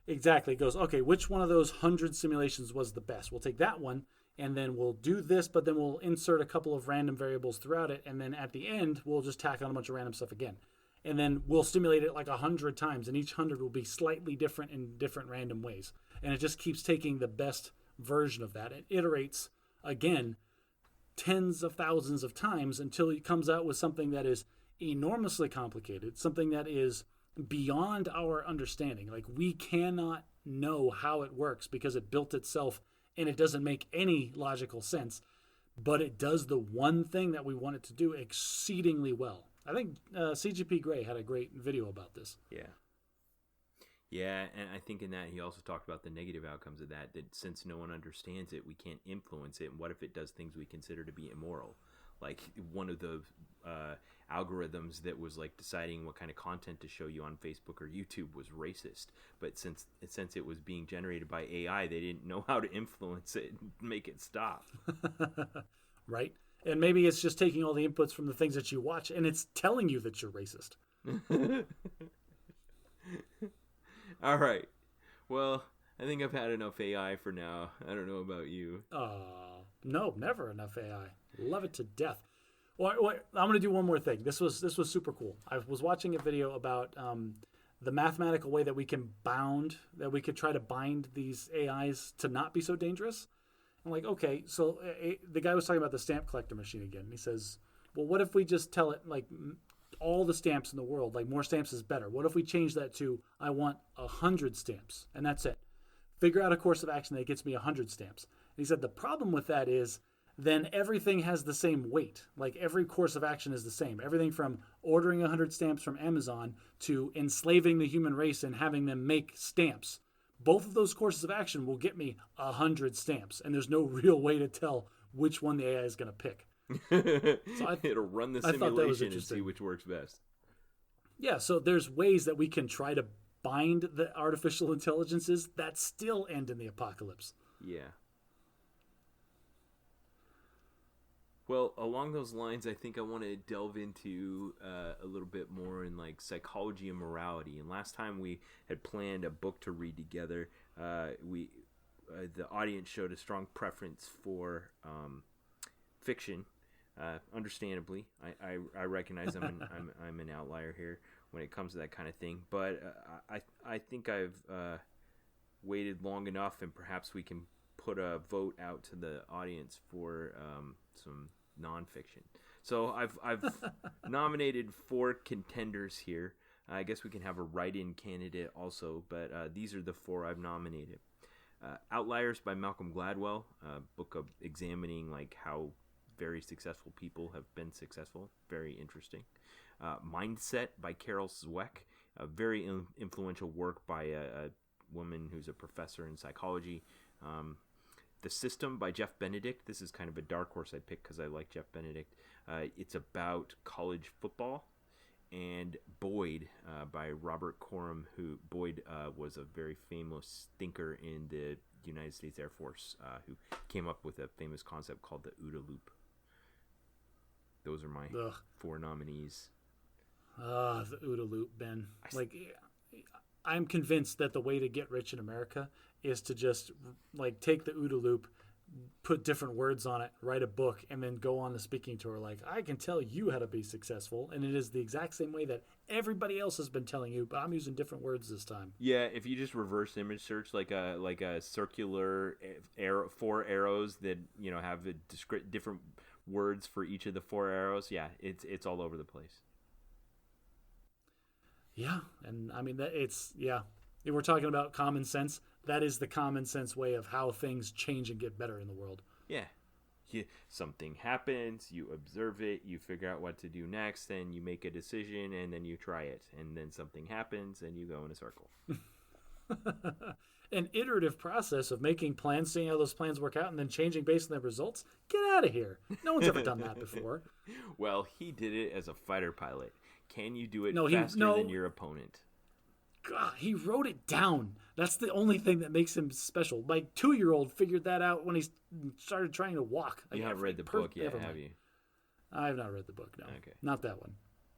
exactly. It goes, okay, which one of those 100 simulations was the best? We'll take that one, and then we'll do this, but then we'll insert a couple of random variables throughout it, and then at the end, we'll just tack on a bunch of random stuff again. And then we'll stimulate it like 100 times, and each 100 will be slightly different in different random ways. And it just keeps taking the best version of that. It iterates, again, tens of thousands of times until it comes out with something that is enormously complicated, something that is beyond our understanding. Like, we cannot know how it works because it built itself and it doesn't make any logical sense, but it does the one thing that we want it to do exceedingly well. I think CGP Grey had a great video about this. Yeah, and I think in that he also talked about the negative outcomes of that since no one understands it, we can't influence it. And what if it does things we consider to be immoral? Like one of the algorithms that was like deciding what kind of content to show you on Facebook or YouTube was racist. But since it was being generated by AI, they didn't know how to influence it and make it stop. Right? And maybe it's just taking all the inputs from the things that you watch, and it's telling you that you're racist. All right. Well, I think I've had enough AI for now. I don't know about you. No, never enough AI. Love it to death. Well, I'm going to do one more thing. This was super cool. I was watching a video about the mathematical way that we could try to bind these AIs to not be so dangerous. I'm like, okay, so the guy was talking about the stamp collector machine again. And he says, well, what if we just tell it, like, all the stamps in the world, like more stamps is better. What if we change that to, I want 100 stamps, and that's it. Figure out a course of action that gets me 100 stamps. And he said the problem with that is then everything has the same weight. Like every course of action is the same. Everything from ordering 100 stamps from Amazon to enslaving the human race and having them make stamps. Both of those courses of action will get me 100 stamps, and there's no real way to tell which one the AI is going to pick. So it'll run the simulation and see which works best. Yeah, so there's ways that we can try to bind the artificial intelligences that still end in the apocalypse. Yeah. Well, along those lines, I think I want to delve into a little bit more in like psychology and morality. And last time we had planned a book to read together. The audience showed a strong preference for fiction. Understandably, I recognize I'm an outlier here when it comes to that kind of thing. But I think I've waited long enough, and perhaps we can put a vote out to the audience for some nonfiction. So I've nominated 4 contenders here. I guess we can have a write-in candidate also, but these are the 4 I've nominated. Outliers by Malcolm Gladwell, a book of examining like how very successful people have been successful. Very interesting. Mindset by Carol Zweck, a very influential work by a woman who's a professor in psychology. The System by Jeff Benedict. This is kind of a dark horse I picked because I like Jeff Benedict. It's about college football. And Boyd by Robert Corham, who Boyd was a very famous thinker in the United States Air Force who came up with a famous concept called the OODA loop. Those are my 4 nominees. The OODA loop, Ben. I'm convinced that the way to get rich in America is to just like take the OODA loop, put different words on it, write a book, and then go on the speaking tour. Like, I can tell you how to be successful, and it is the exact same way that everybody else has been telling you, but I'm using different words this time. Yeah, if you just reverse image search like a circular arrow, 4 arrows that have a different words for each of the 4 arrows, yeah, it's all over the place. Yeah, and I mean if we're talking about common sense, that is the common sense way of how things change and get better in the world. Yeah. Something happens, you observe it, you figure out what to do next, then you make a decision, and then you try it. And then something happens, and you go in a circle. An iterative process of making plans, seeing how those plans work out, and then changing based on the results? Get out of here. No one's ever done that before. Well, he did it as a fighter pilot. Can you do it faster than your opponent? God, he wrote it down. That's the only thing that makes him special. My 2-year-old figured that out when he started trying to walk. You haven't read the book yet, have you? I have not read the book, no. Okay. Not that one.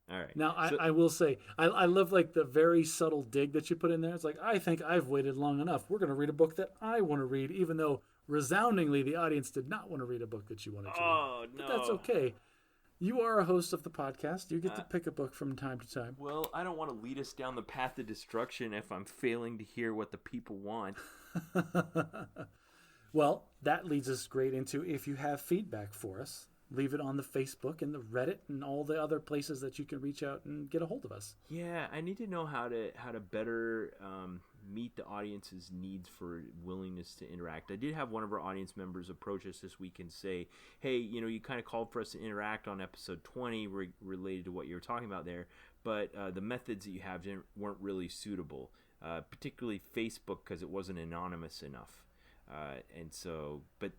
All right. Now, I will say, I love like the very subtle dig that you put in there. It's like, I think I've waited long enough. We're going to read a book that I want to read, even though resoundingly the audience did not want to read a book that you wanted to read. Oh, no. But that's okay. You are a host of the podcast. You get to pick a book from time to time. Well, I don't want to lead us down the path of destruction if I'm failing to hear what the people want. Well, that leads us great into if you have feedback for us, leave it on the Facebook and the Reddit and all the other places that you can reach out and get a hold of us. Yeah, I need to know how to better meet the audience's needs for willingness to interact. I did have one of our audience members approach us this week and say, hey, you kind of called for us to interact on episode 20 related to what you were talking about there, but the methods that you have weren't really suitable, particularly Facebook because it wasn't anonymous enough. But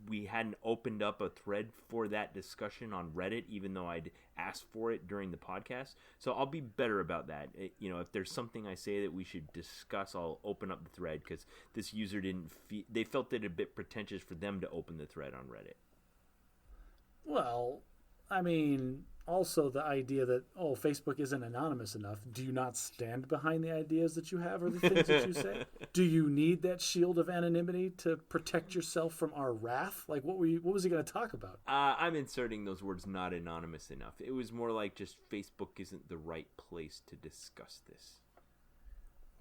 we hadn't opened up a thread for that discussion on Reddit, even though I'd asked for it during the podcast. So I'll be better about that. If there's something I say that we should discuss, I'll open up the thread because this user they felt it a bit pretentious for them to open the thread on Reddit. Well, I mean, also the idea that, oh, Facebook isn't anonymous enough. Do you not stand behind the ideas that you have or the things that you say? Do you need that shield of anonymity to protect yourself from our wrath? Like, what was he going to talk about? I'm inserting those words, not anonymous enough. It was more like just Facebook isn't the right place to discuss this.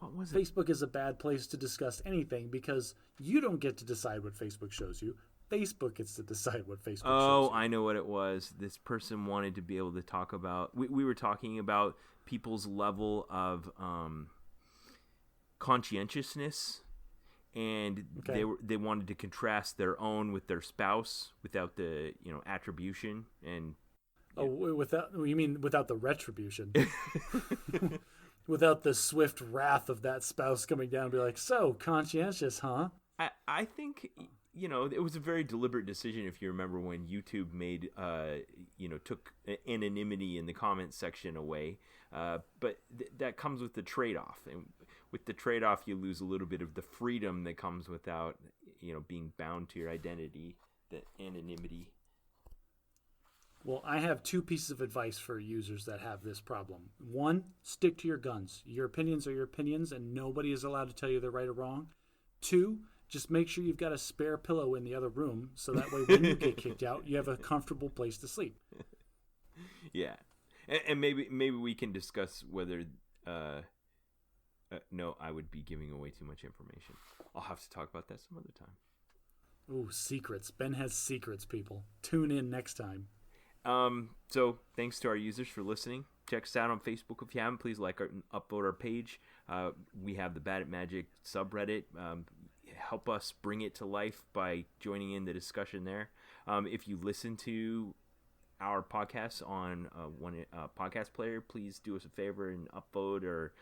What was it? Facebook is a bad place to discuss anything because you don't get to decide what Facebook shows you. Facebook gets to decide what Facebook shows you. Oh, I know what it was. This person wanted to be able to talk about... We were talking about people's level of conscientiousness, and they wanted to contrast their own with their spouse without the attribution and... You mean without the retribution? Without the swift wrath of that spouse coming down and be like, so conscientious, huh? I think... it was a very deliberate decision, if you remember, when YouTube made, took anonymity in the comments section away. But that comes with the trade-off. And with the trade-off, you lose a little bit of the freedom that comes without, being bound to your identity, the anonymity. Well, I have two pieces of advice for users that have this problem. One, stick to your guns. Your opinions are your opinions, and nobody is allowed to tell you they're right or wrong. Two, just make sure you've got a spare pillow in the other room, so that way when you get kicked out, you have a comfortable place to sleep. Yeah, and maybe we can discuss whether. No, I would be giving away too much information. I'll have to talk about that some other time. Ooh, secrets. Ben has secrets, people. Tune in next time. So thanks to our users for listening. Check us out on Facebook if you haven't. Please like and upvote our page. We have the Bad at Magic subreddit. Help us bring it to life by joining in the discussion there. If you listen to our podcast on one podcast player, please do us a favor and upvote or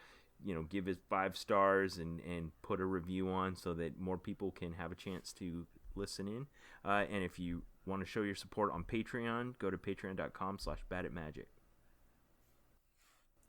give us 5 stars and put a review on so that more people can have a chance to listen in. And if you want to show your support on Patreon, go to patreon.com/badatmagic.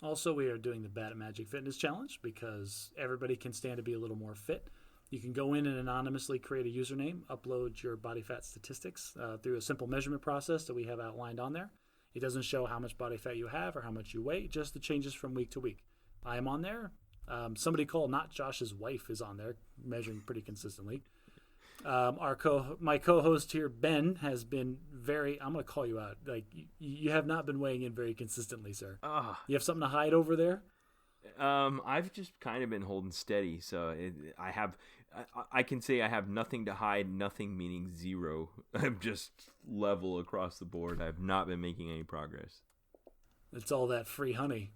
Also, we are doing the Bad at Magic Fitness Challenge because everybody can stand to be a little more fit. You can go in and anonymously create a username, upload your body fat statistics through a simple measurement process that we have outlined on there. It doesn't show how much body fat you have or how much you weigh, just the changes from week to week. I am on there. Somebody called Not Josh's Wife is on there, measuring pretty consistently. My co-host here, Ben, has been very... I'm going to call you out. Like, you have not been weighing in very consistently, sir. You have something to hide over there? I've just kind of been holding steady, so I can say I have nothing to hide, nothing meaning zero. I'm just level across the board. I've not been making any progress. It's all that free honey.